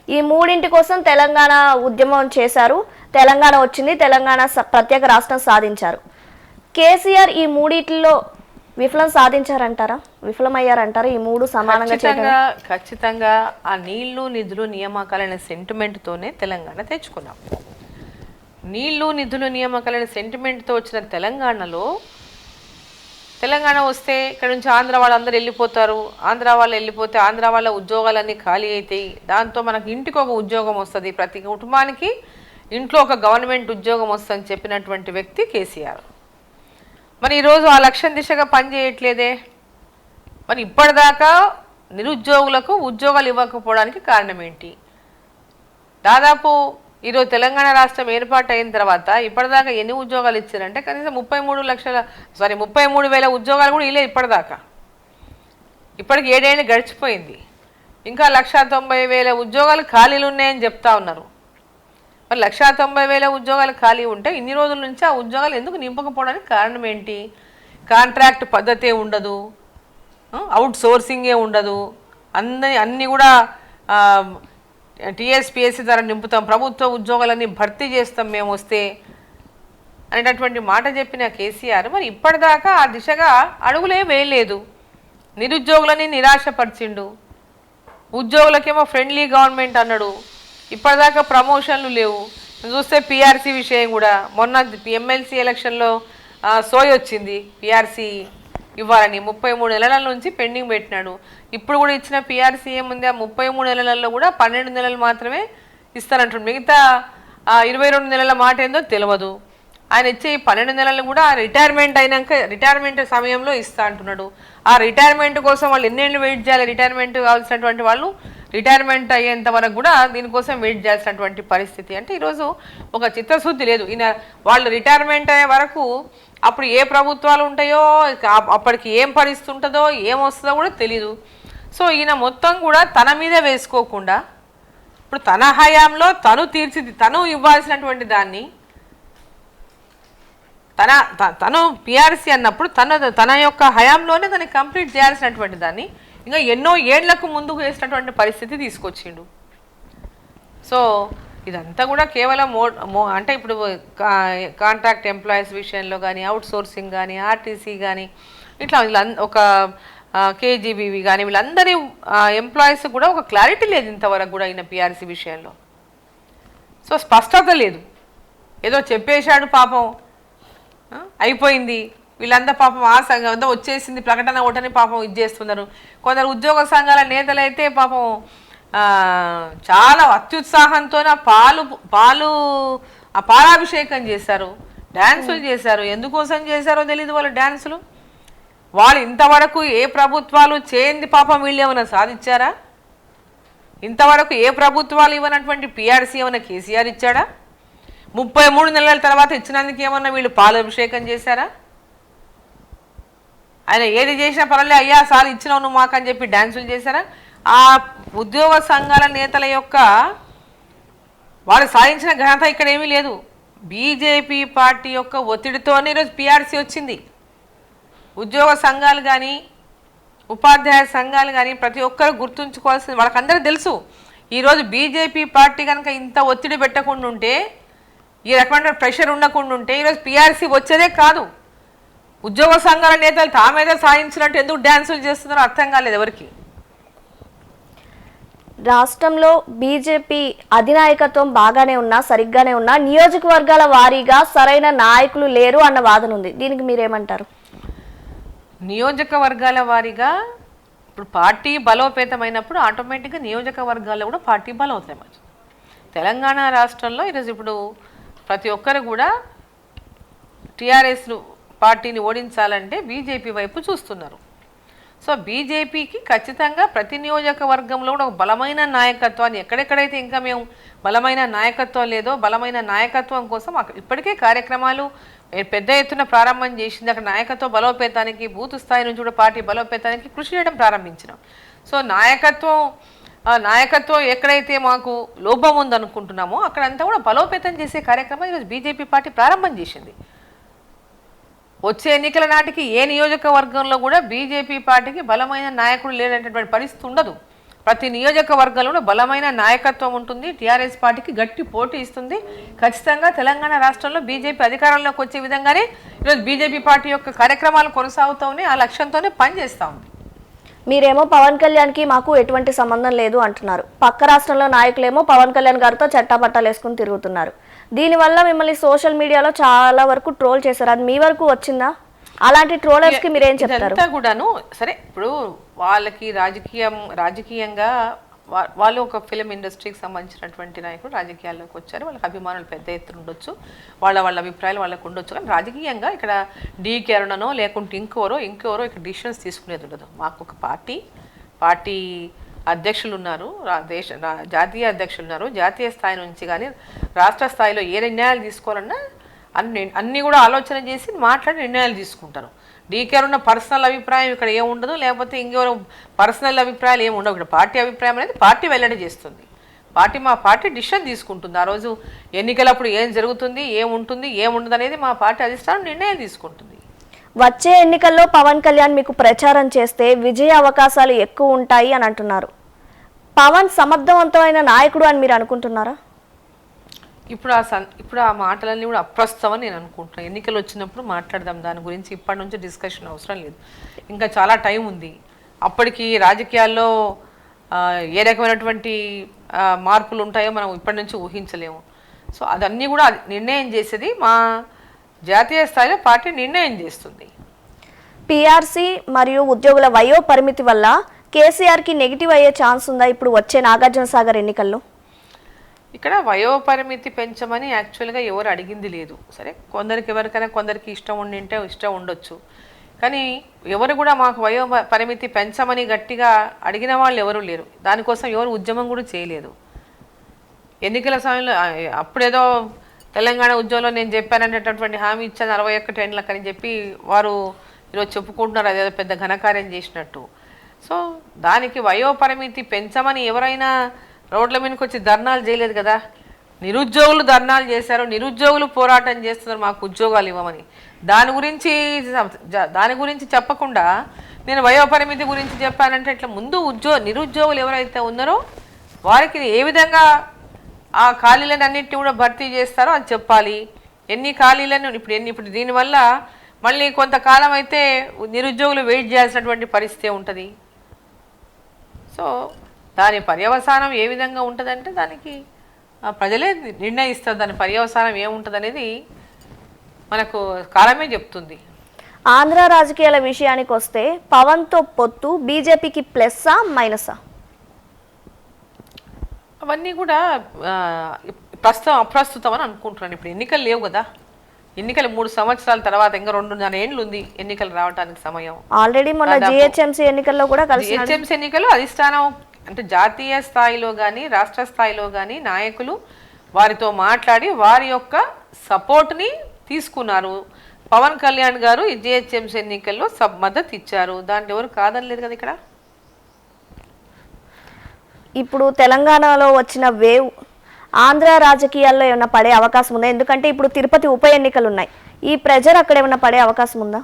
ఈ మూడింటి కోసం తెలంగాణ ఉద్యమం చేశారు. తెలంగాణ వచ్చింది, తెలంగాణ ప్రత్యేక రాష్ట్రం సాధించారు. కేసీఆర్ ఈ మూడిట్లో విఫలం సాధించారంటారా, విఫలమయ్యారంటారా? ఈ మూడు సమానంగా ఖచ్చితంగా ఆ నీళ్లు, నిధులు, నియామకాలనే సెంటిమెంట్తోనే తెలంగాణ తెచ్చుకున్నాం. నీళ్లు, నిధులు, నియామకాలనే సెంటిమెంట్తో వచ్చిన తెలంగాణ వస్తే ఇక్కడ నుంచి ఆంధ్ర వాళ్ళందరూ వెళ్ళిపోతారు. ఆంధ్ర వాళ్ళు వెళ్ళిపోతే ఆంధ్ర వాళ్ళ ఉద్యోగాలన్నీ ఖాళీ అవుతాయి. దాంతో మనకు ఇంటికి ఒక ఉద్యోగం వస్తుంది, ప్రతి కుటుంబానికి ఇంట్లో ఒక గవర్నమెంట్ ఉద్యోగం వస్తుందని చెప్పినటువంటి వ్యక్తి కేసీఆర్. మరి ఈరోజు ఆ లక్ష్యం దిశగా పనిచేయట్లేదే. మరి ఇప్పటిదాకా నిరుద్యోగులకు ఉద్యోగాలు ఇవ్వకపోవడానికి కారణం ఏంటి? దాదాపు ఈరోజు తెలంగాణ రాష్ట్రం ఏర్పాటు అయిన తర్వాత ఇప్పటిదాకా ఎన్ని ఉద్యోగాలు ఇచ్చారంటే కనీసం 33,000 ఉద్యోగాలు కూడా ఇలే ఇప్పటిదాకా. ఇప్పటికి 7 ఏళ్ళు గడిచిపోయింది, ఇంకా 1,90,000 ఉద్యోగాలు ఖాళీలు ఉన్నాయని చెప్తా ఉన్నారు. మరి 1,90,000 ఉద్యోగాలు ఖాళీ ఉంటే ఇన్ని రోజుల నుంచి ఆ ఉద్యోగాలు ఎందుకు నింపకపోవడానికి కారణం ఏంటి? కాంట్రాక్ట్ పద్ధతే ఉండదు, అవుట్ సోర్సింగే ఉండదు, అన్నీ కూడా టీఎస్పీఎస్సీ ద్వారా నింపుతాం, ప్రభుత్వ ఉద్యోగాలన్నీ భర్తీ చేస్తాం మేము వస్తే అనేటటువంటి మాట చెప్పిన కేసీఆర్ మరి ఇప్పటిదాకా ఆ దిశగా అడుగులే వేయలేదు. నిరుద్యోగులని నిరాశపరిచిండు, ఉద్యోగులకేమో ఫ్రెండ్లీ గవర్నమెంట్ అన్నాడు, ఇప్పటిదాకా ప్రమోషన్లు లేవు. చూస్తే పిఆర్సీ విషయం కూడా మొన్న ఎమ్మెల్సీ ఎలక్షన్లో సోయి వచ్చింది, పిఆర్సీ ఇవ్వాలని 33 నెలల నుంచి పెండింగ్ పెట్టినాడు. ఇప్పుడు కూడా ఇచ్చిన పిఆర్సీ ఏముంది, ఆ 33 నెలలలో కూడా 12 నెలలు మాత్రమే ఇస్తారంటాడు, మిగతా 22 నెలల మాట ఏందో తెలియదు. ఆయన ఇచ్చే 12 నెలలు కూడా రిటైర్మెంట్ అయినాక రిటైర్మెంట్ సమయంలో ఇస్తా అంటున్నాడు. ఆ రిటైర్మెంట్ కోసం వాళ్ళు ఎన్నేళ్ళు వెయిట్ చేయాలి, రిటైర్మెంట్ కావాల్సినటువంటి వాళ్ళు రిటైర్మెంట్ అయ్యేంత వరకు కూడా దీనికోసం వెయిట్ చేయాల్సినటువంటి పరిస్థితి. అంటే ఈరోజు ఒక చిత్తశుద్ధి లేదు. ఈయన వాళ్ళు రిటైర్మెంట్ అయ్యే వరకు అప్పుడు ఏ ప్రభుత్వాలు ఉంటాయో అప్పటికి ఏం పరిస్థితి ఉంటుందో ఏమొస్తుందో కూడా తెలీదు. సో ఈయన మొత్తం కూడా తన మీదే వేసుకోకుండా ఇప్పుడు తన హయాంలో తను ఇవ్వాల్సినటువంటి దాన్ని తను పిఆర్సీ అన్నప్పుడు తన యొక్క హయాంలోనే దాన్ని కంప్లీట్ చేయాల్సినటువంటి దాన్ని ఇంకా ఎన్నో ఏళ్లకు ముందుకు వేసినటువంటి పరిస్థితి తీసుకొచ్చిండు. సో ఇదంతా కూడా కేవలం అంటే ఇప్పుడు కాంట్రాక్ట్ ఎంప్లాయీస్ విషయంలో కానీ, అవుట్ సోర్సింగ్ కానీ, ఆర్టీసీ కానీ, ఇట్లా ఒక కేజీబీవి కానీ వీళ్ళందరి ఎంప్లాయీస్ కూడా ఒక క్లారిటీ లేదు ఇంతవరకు కూడా ఈయన పిఆర్సీ విషయంలో. సో స్పష్టత లేదు, ఏదో చెప్పేశాడు పాపం అయిపోయింది, వీళ్ళంతా పాపం ఆ సంఘం అంతా వచ్చేసింది ప్రకటన ఒకటని పాపం ఇది చేస్తున్నారు. కొందరు ఉద్యోగ సంఘాల నేతలైతే పాపం చాలా అత్యుత్సాహంతో పాలాభిషేకం చేశారు, డ్యాన్సులు చేశారు. ఎందుకోసం చేశారో తెలీదు వాళ్ళు డ్యాన్సులు. వాళ్ళు ఇంతవరకు ఏ ప్రభుత్వాలు చేయంది పాపం వీళ్ళు ఏమైనా సాధించారా? ఇంతవరకు ఏ ప్రభుత్వాలు ఇవ్వనటువంటి పిఆర్సీ ఏమైనా కేసీఆర్ ఇచ్చాడా? 33 నెలల తర్వాత ఇచ్చినందుకు ఏమన్నా వీళ్ళు పాలాభిషేకం చేశారా? ఆయన ఏది చేసినా పర్వాలే అయ్యా సార్ ఇచ్చినావు నువ్వు మాకు అని చెప్పి డ్యాన్సులు చేశారా? ఆ ఉద్యోగ సంఘాల నేతల యొక్క వాళ్ళు సాధించిన ఘనత ఇక్కడ ఏమీ లేదు. బీజేపీ పార్టీ యొక్క ఒత్తిడితోనే ఈరోజు పిఆర్సీ వచ్చింది. ఉద్యోగ సంఘాలు కానీ, ఉపాధ్యాయ సంఘాలు కానీ ప్రతి ఒక్కరు గుర్తుంచుకోవాల్సింది, వాళ్ళకందరూ తెలుసు ఈరోజు బీజేపీ పార్టీ కనుక ఇంత ఒత్తిడి పెట్టకుండా ఉంటే, ఈ రకమైన ప్రెషర్ ఉండకుండా ఉంటే ఈరోజు పిఆర్సీ వచ్చేదే కాదు. ఉద్యోగ సంఘాల నేతలు తామేదో సాధించినట్టు ఎందుకు డ్యాన్సులు చేస్తున్నారో అర్థం కాలేదు ఎవరికి. రాష్ట్రంలో బీజేపీ అధినాయకత్వం బాగానే ఉన్నా సరిగ్గానే ఉన్నా నియోజకవర్గాల వారీగా సరైన నాయకులు లేరు అన్న వాదన ఉంది. దీనికి మీరేమంటారు? నియోజకవర్గాల వారీగా ఇప్పుడు పార్టీ బలోపేతమైనప్పుడు ఆటోమేటిక్గా నియోజకవర్గాల్లో కూడా పార్టీ బలోపేతం. తెలంగాణ రాష్ట్రంలో ఈరోజు ఇప్పుడు ప్రతి ఒక్కరు కూడా టీఆర్ఎస్ పార్టీని ఓడించాలంటే బీజేపీ వైపు చూస్తున్నారు. సో బీజేపీకి ఖచ్చితంగా ప్రతి నియోజకవర్గంలో కూడా ఒక బలమైన నాయకత్వాన్ని, ఎక్కడెక్కడైతే ఇంకా మేము బలమైన నాయకత్వం లేదో బలమైన నాయకత్వం కోసం ఇప్పటికే కార్యక్రమాలు పెద్ద ఎత్తున ప్రారంభం చేసింది. అక్కడ నాయకత్వ బలోపేతానికి బూత్ స్థాయి నుంచి కూడా పార్టీ బలోపేతానికి కృషి చేయడం ప్రారంభించినాం. సో నాయకత్వం ఎక్కడైతే మాకు లోపం ఉందనుకుంటున్నామో అక్కడంతా కూడా బలోపేతం చేసే కార్యక్రమం ఈరోజు బీజేపీ పార్టీ ప్రారంభం చేసింది. వచ్చే ఎన్నికల నాటికి ఏ నియోజకవర్గంలో కూడా బీజేపీ పార్టీకి బలమైన నాయకుడు లేనటువంటి పరిస్థితి ఉండదు. ప్రతి నియోజకవర్గంలో బలమైన నాయకత్వం ఉంటుంది. టీఆర్ఎస్ పార్టీకి గట్టి పోటీ ఇస్తుంది. ఖచ్చితంగా తెలంగాణ రాష్ట్రంలో బీజేపీ అధికారంలోకి వచ్చే విధంగానే ఈరోజు బీజేపీ పార్టీ యొక్క కార్యక్రమాలు కొనసాగుతూ ఉన్నాయి. ఆ లక్ష్యంతోనే పనిచేస్తూ ఉంది. మీరేమో పవన్ కళ్యాణ్కి మాకు ఎటువంటి సంబంధం లేదు అంటున్నారు. పక్క రాష్ట్రంలో నాయకులేమో పవన్ కళ్యాణ్ గారితో చట్టాపట్టాలు వేసుకుని తిరుగుతున్నారు. దీనివల్ల మిమ్మల్ని సోషల్ మీడియాలో చాలా వరకు ట్రోల్ చేశారు. అది మీ వరకు వచ్చిందా? అలాంటి ట్రోలర్స్కి మీరేం చెప్తారు? ఇదంతా కూడాను సరే, ఇప్పుడు వాళ్ళకి రాజకీయంగా వాళ్ళు ఒక ఫిలిం ఇండస్ట్రీకి సంబంధించినటువంటి నాయకులు రాజకీయాల్లోకి వచ్చారు. వాళ్ళకి అభిమానులు పెద్ద ఎత్తున ఉండొచ్చు, వాళ్ళ అభిప్రాయాలు వాళ్ళకు ఉండొచ్చు. కానీ రాజకీయంగా ఇక్కడ డీకే అరుణనో లేకుంటే ఇంకెవరో ఇక్కడ డిసిషన్స్ తీసుకునేది ఉండదు. మాకు ఒక పార్టీ అధ్యక్షులు ఉన్నారు, జాతీయ అధ్యక్షులు ఉన్నారు. జాతీయ స్థాయి నుంచి కానీ రాష్ట్ర స్థాయిలో ఏ నిర్ణయాలు తీసుకోవాలన్నా అన్నీ కూడా ఆలోచన చేసి మాట్లాడి నిర్ణయాలు తీసుకుంటారు. డీకే ఉన్న పర్సనల్ అభిప్రాయం ఇక్కడ ఏముండదు, లేకపోతే ఇంకెవరో పర్సనల్ అభిప్రాయాలు ఏమి ఉండవు. ఇక్కడ పార్టీ అభిప్రాయం అనేది పార్టీ వెల్లడి చేస్తుంది. మా పార్టీ డిసిషన్ తీసుకుంటుంది. ఆ రోజు ఎన్నికలప్పుడు ఏం జరుగుతుంది, ఏముంటుంది, ఏముండదు అనేది మా పార్టీ అధిష్టానం నిర్ణయం తీసుకుంటుంది. వచ్చే ఎన్నికల్లో పవన్ కళ్యాణ్ మీకు ప్రచారం చేస్తే విజయ అవకాశాలు ఎక్కువ ఉంటాయి అని అంటున్నారు. పవన్ సమర్థవంతమైన నాయకుడు అని మీరు అనుకుంటున్నారా? ఇప్పుడు ఆ మాటలన్నీ కూడా అప్రస్తుతం అని నేను అనుకుంటున్నాను. ఎన్నికలు వచ్చినప్పుడు మాట్లాడదాం దాని గురించి. ఇప్పటి నుంచి డిస్కషన్ అవసరం లేదు. ఇంకా చాలా టైం ఉంది. అప్పటికి రాజకీయాల్లో ఏ రకమైనటువంటి మార్పులు ఉంటాయో మనం ఇప్పటి నుంచి ఊహించలేము. సో అదన్నీ కూడా నిర్ణయం చేసేది మా జాతీయ స్థాయిలో పార్టీ నిర్ణయం చేస్తుంది. పిఆర్సీ మరియు ఉద్యోగుల వయో పరిమితి వల్ల కేసీఆర్కి నెగిటివ్ అయ్యే ఛాన్స్ ఉందా ఇప్పుడు వచ్చే నాగార్జున సాగర్ ఎన్నికల్లో? ఇక్కడ వయో పరిమితి పెంచమని యాక్చువల్గా ఎవరు అడిగింది లేదు. సరే, ఎవరికైనా కొందరికి ఇష్టం ఉండింటే ఇష్టం ఉండొచ్చు. కానీ ఎవరు కూడా మాకు వయో పరిమితి పెంచమని గట్టిగా అడిగిన వాళ్ళు ఎవరు లేరు. దానికోసం ఎవరు ఉద్యమం కూడా చేయలేదు. ఎన్నికల సమయంలో అప్పుడేదో తెలంగాణ ఉద్యమంలో నేను చెప్పాననేటటువంటి హామీ ఇచ్చాను 61 ఏళ్ళకి అని చెప్పి వారు ఈరోజు చెప్పుకుంటున్నారు అదేదో పెద్ద ఘనకార్యం చేసినట్టు. సో దానికి వయో పరిమితి పెంచమని ఎవరైనా రోడ్ల మీదకి వచ్చి ధర్నాలు చేయలేదు కదా. నిరుద్యోగులు ధర్నాలు చేశారు, నిరుద్యోగులు పోరాటం చేస్తున్నారు మాకు ఉద్యోగాలు ఇవ్వమని. దాని గురించి చెప్పకుండా నేను వయో పరిమితి గురించి చెప్పానంటే ఇట్లా ముందు నిరుద్యోగులు ఎవరైతే ఉన్నారో వారికి ఏ విధంగా ఆ ఖాళీలను అన్నింటినీ కూడా భర్తీ చేస్తారో అది చెప్పాలి. ఎన్ని ఖాళీలను ఇప్పుడు దీనివల్ల మళ్ళీ కొంతకాలం అయితే నిరుద్యోగులు వెయిట్ చేయాల్సినటువంటి పరిస్థితి ఉంటుంది. సో దాని పర్యవసానం ఏ విధంగా ఉంటుందంటే దానికి ప్రజలే నిర్ణయిస్తారు. దాని పర్యవసానం ఏముంటుంది అనేది మనకు కాలమే చెప్తుంది. ఆంధ్ర రాజకీయాల విషయానికి వస్తే పవన్తో పొత్తు బీజేపీకి ప్లస్సా మైనసా? అవన్నీ కూడా అప్రస్తుతం అని అనుకుంటున్నాను. ఇప్పుడు ఎన్నికలు లేవు కదా. ఎన్నికలు 3 సంవత్సరాల తర్వాత ఇంకా 2.5 ఏళ్ళు ఉంది ఎన్నికలు రావడానికి సమయం. ఆల్రెడీ మొన్న జిహెచ్ఎంసీ ఎన్నికల్లో కూడా జిహెచ్ఎంసీ ఎన్నికలు అధిష్టానం అంటే జాతీయ స్థాయిలో కానీ రాష్ట్ర స్థాయిలో కానీ నాయకులు వారితో మాట్లాడి వారి యొక్క సపోర్ట్ని తీసుకున్నారు. పవన్ కళ్యాణ్ గారు ఈ జిహెచ్ఎంసీ ఎన్నికల్లో మద్దతు ఇచ్చారు. దాంట్లో ఎవరు కాదనలేదు కదా. ఇక్కడ ఇప్పుడు తెలంగాణలో వచ్చిన వేవ్ ఆంధ్ర రాజకీయాల్లో ఏమైనా పడే అవకాశం ఉందా? ఎందుకంటే ఇప్పుడు తిరుపతి ఉప ఎన్నికలు ఉన్నాయి. ఈ ప్రెజర్ అక్కడ ఏమైనా పడే అవకాశం ఉందా?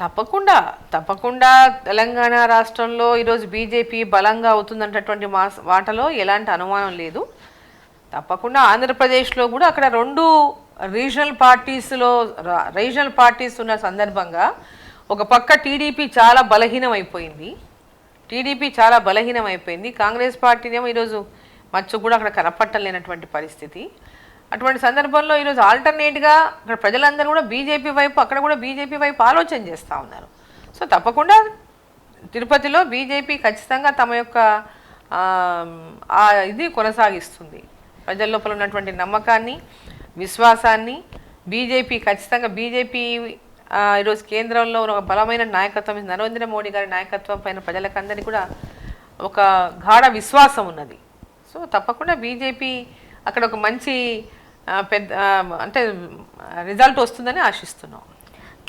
తప్పకుండా తెలంగాణ రాష్ట్రంలో ఈరోజు బీజేపీ బలంగా అవుతుందన్నటువంటి వాటలో ఎలాంటి అనుమానం లేదు. తప్పకుండా ఆంధ్రప్రదేశ్లో కూడా అక్కడ 2 రీజనల్ పార్టీస్ ఉన్న సందర్భంగా ఒక పక్క టీడీపీ చాలా బలహీనమైపోయింది. కాంగ్రెస్ పార్టీనేమో ఈరోజు మచ్చు కూడా అక్కడ కనపట్టలేనటువంటి పరిస్థితి. అటువంటి సందర్భంలో ఈరోజు ఆల్టర్నేట్గా అక్కడ ప్రజలందరూ కూడా బీజేపీ వైపు ఆలోచన చేస్తూ ఉన్నారు. సో తప్పకుండా తిరుపతిలో బీజేపీ ఖచ్చితంగా తమ యొక్క ఇది కొనసాగిస్తుంది. ప్రజల లోపల ఉన్నటువంటి నమ్మకాన్ని, విశ్వాసాన్ని బీజేపీ ఈరోజు కేంద్రంలో ఒక బలమైన నాయకత్వం, నరేంద్ర మోడీ గారి నాయకత్వం పైన ప్రజలకందరికీ కూడా ఒక గాఢ విశ్వాసం ఉన్నది. సో తప్పకుండా బీజేపీ అక్కడ ఒక మంచి పెద్ద అంటే రిజల్ట్ వస్తుందని ఆశిస్తున్నాం.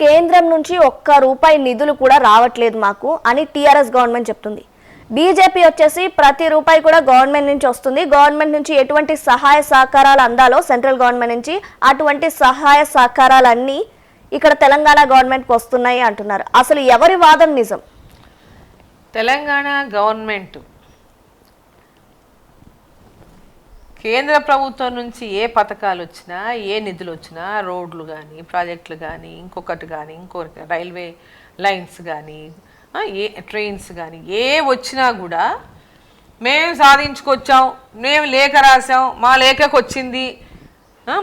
కేంద్రం నుంచి ₹1 నిధులు కూడా రావట్లేదు మాకు అని టీఆర్ఎస్ గవర్నమెంట్ చెప్తుంది. బీజేపీ వచ్చేసి ప్రతి రూపాయి కూడా గవర్నమెంట్ నుంచి వస్తుంది, గవర్నమెంట్ నుంచి ఎటువంటి సహాయ సహకారాలు అందాలో సెంట్రల్ గవర్నమెంట్ నుంచి అటువంటి సహాయ సహకారాలన్నీ ఇక్కడ తెలంగాణ గవర్నమెంట్కి వస్తున్నాయి అంటున్నారు. అసలు ఎవరి వాదన నిజం? తెలంగాణ గవర్నమెంట్ కేంద్ర ప్రభుత్వం నుంచి ఏ పథకాలు వచ్చినా, ఏ నిధులు వచ్చినా, రోడ్లు కానీ, ప్రాజెక్టులు కానీ, ఇంకొకటి రైల్వే లైన్స్ కానీ, ఏ ట్రైన్స్ కానీ ఏ వచ్చినా కూడా మేము సాధించుకొచ్చాం, మేము లేఖ రాసాం, మా లేఖకు వచ్చింది,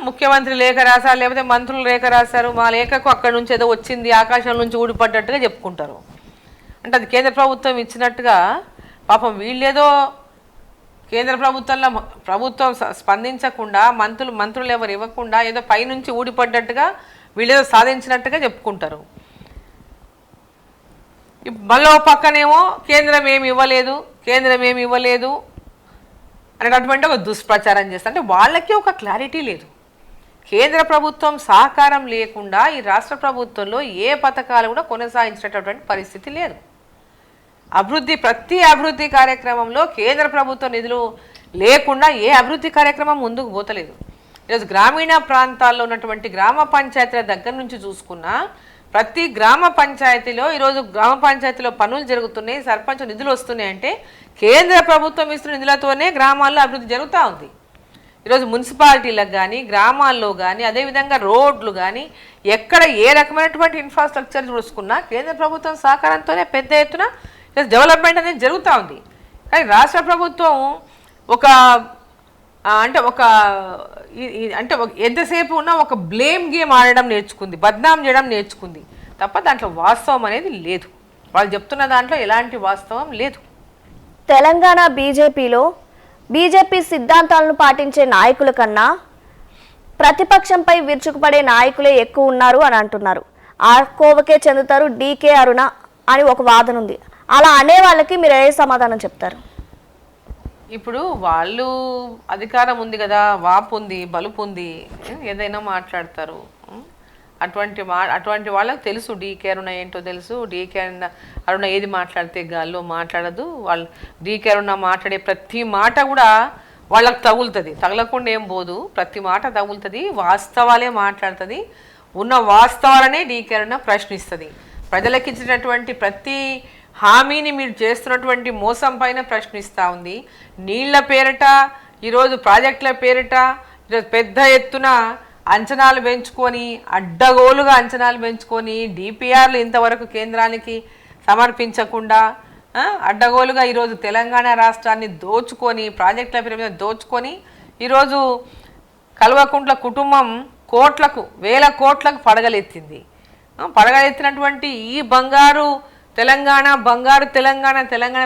ముఖ్యమంత్రి లేఖ రాశారు, లేకపోతే మంత్రులు లేఖ రాశారు, మా లేఖకు అక్కడి నుంచి ఏదో వచ్చింది, ఆకాశం నుంచి ఊడిపడ్డట్టుగా చెప్పుకుంటారు. అంటే అది కేంద్ర ప్రభుత్వం ఇచ్చినట్టుగా. పాపం వీళ్ళేదో కేంద్ర ప్రభుత్వం స్పందించకుండా, మంత్రులు ఎవరు ఇవ్వకుండా ఏదో పైనుంచి ఊడిపడ్డట్టుగా వీళ్ళేదో సాధించినట్టుగా చెప్పుకుంటారు. మళ్ళీ పక్కనేమో కేంద్రం ఏమి ఇవ్వలేదు అనేటటువంటి ఒక దుష్ప్రచారం చేస్తారు. అంటే వాళ్ళకి ఒక క్లారిటీ లేదు. కేంద్ర ప్రభుత్వం సహకారం లేకుండా ఈ రాష్ట్ర ప్రభుత్వంలో ఏ పథకాలు కూడా కొనసాగించేటటువంటి పరిస్థితి లేదు. ప్రతి అభివృద్ధి కార్యక్రమంలో కేంద్ర ప్రభుత్వ నిధులు లేకుండా ఏ అభివృద్ధి కార్యక్రమం ముందుకు పోతలేదు. ఈరోజు గ్రామీణ ప్రాంతాల్లో ఉన్నటువంటి గ్రామ పంచాయతీల దగ్గర నుంచి చూసుకున్నా ప్రతి గ్రామ పంచాయతీలో ఈరోజు గ్రామ పంచాయతీలో పనులు జరుగుతున్నాయి, సర్పంచ్ నిధులు వస్తున్నాయి అంటే కేంద్ర ప్రభుత్వం ఇస్తున్న నిధులతోనే గ్రామాల్లో అభివృద్ధి జరుగుతూ ఉంది. ఈరోజు మున్సిపాలిటీలకు కానీ గ్రామాల్లో కానీ అదేవిధంగా రోడ్లు కానీ ఎక్కడ ఏ రకమైనటువంటి ఇన్ఫ్రాస్ట్రక్చర్ చూసుకున్నా కేంద్ర ప్రభుత్వం సహకారంతోనే పెద్ద ఎత్తున డెవలప్మెంట్ అనేది జరుగుతూ ఉంది. కానీ రాష్ట్ర ప్రభుత్వం ఒక ఎంతసేపు ఉన్నా ఒక బ్లేమ్ గేమ్ ఆడడం నేర్చుకుంది, బద్నాం చేయడం నేర్చుకుంది తప్ప దాంట్లో వాస్తవం అనేది లేదు. వాళ్ళు చెప్తున్న దాంట్లో ఎలాంటి వాస్తవం లేదు. తెలంగాణ బీజేపీ సిద్ధాంతాలను పాటించే నాయకుల కన్నా ప్రతిపక్షంపై విరుచుకుపడే నాయకులే ఎక్కువ ఉన్నారు అని అంటున్నారు. ఆ కోవకే చెందుతారు డీకే అరుణ అని ఒక వాదన ఉంది. అలా అనే వాళ్ళకి మీరు ఏ సమాధానం చెప్తారు? ఇప్పుడు వాళ్ళు అధికారం ఉంది కదా, వాపు ఉంది, బలుపు ఉంది, ఏదైనా మాట్లాడతారు. అటువంటి వాళ్ళకి తెలుసు డీకే అరుణ ఏంటో తెలుసు. డీకే అరుణ ఏది మాట్లాడితే గాల్లో మాట్లాడదు. వాళ్ళు డీకే అరుణ మాట్లాడే ప్రతి మాట కూడా వాళ్ళకి తగులుతుంది, తగలకుండా ఏం పోదు. ప్రతి మాట తగులుతుంది, వాస్తవాలే మాట్లాడుతుంది. ఉన్న వాస్తవాలనే డీకే అరుణ ప్రశ్నిస్తుంది. ప్రజలకు ఇచ్చినటువంటి ప్రతి హామీని మీరు చేస్తున్నటువంటి మోసం పైన ప్రశ్నిస్తూ ఉంది. నీళ్ల పేరిట ఈరోజు ప్రాజెక్టుల పేరిట ఈరోజు పెద్ద ఎత్తున అంచనాలు పెంచుకొని అడ్డగోలుగా అంచనాలు పెంచుకొని డిపిఆర్లు ఇంతవరకు కేంద్రానికి సమర్పించకుండా అడ్డగోలుగా ఈరోజు తెలంగాణ రాష్ట్రాన్ని దోచుకొని ప్రాజెక్టుల పేరు మీద దోచుకొని ఈరోజు కల్వకుంట్ల కుటుంబం వేల కోట్లకు పడగలెత్తింది. పడగలెత్తినటువంటి ఈ తెలంగాణ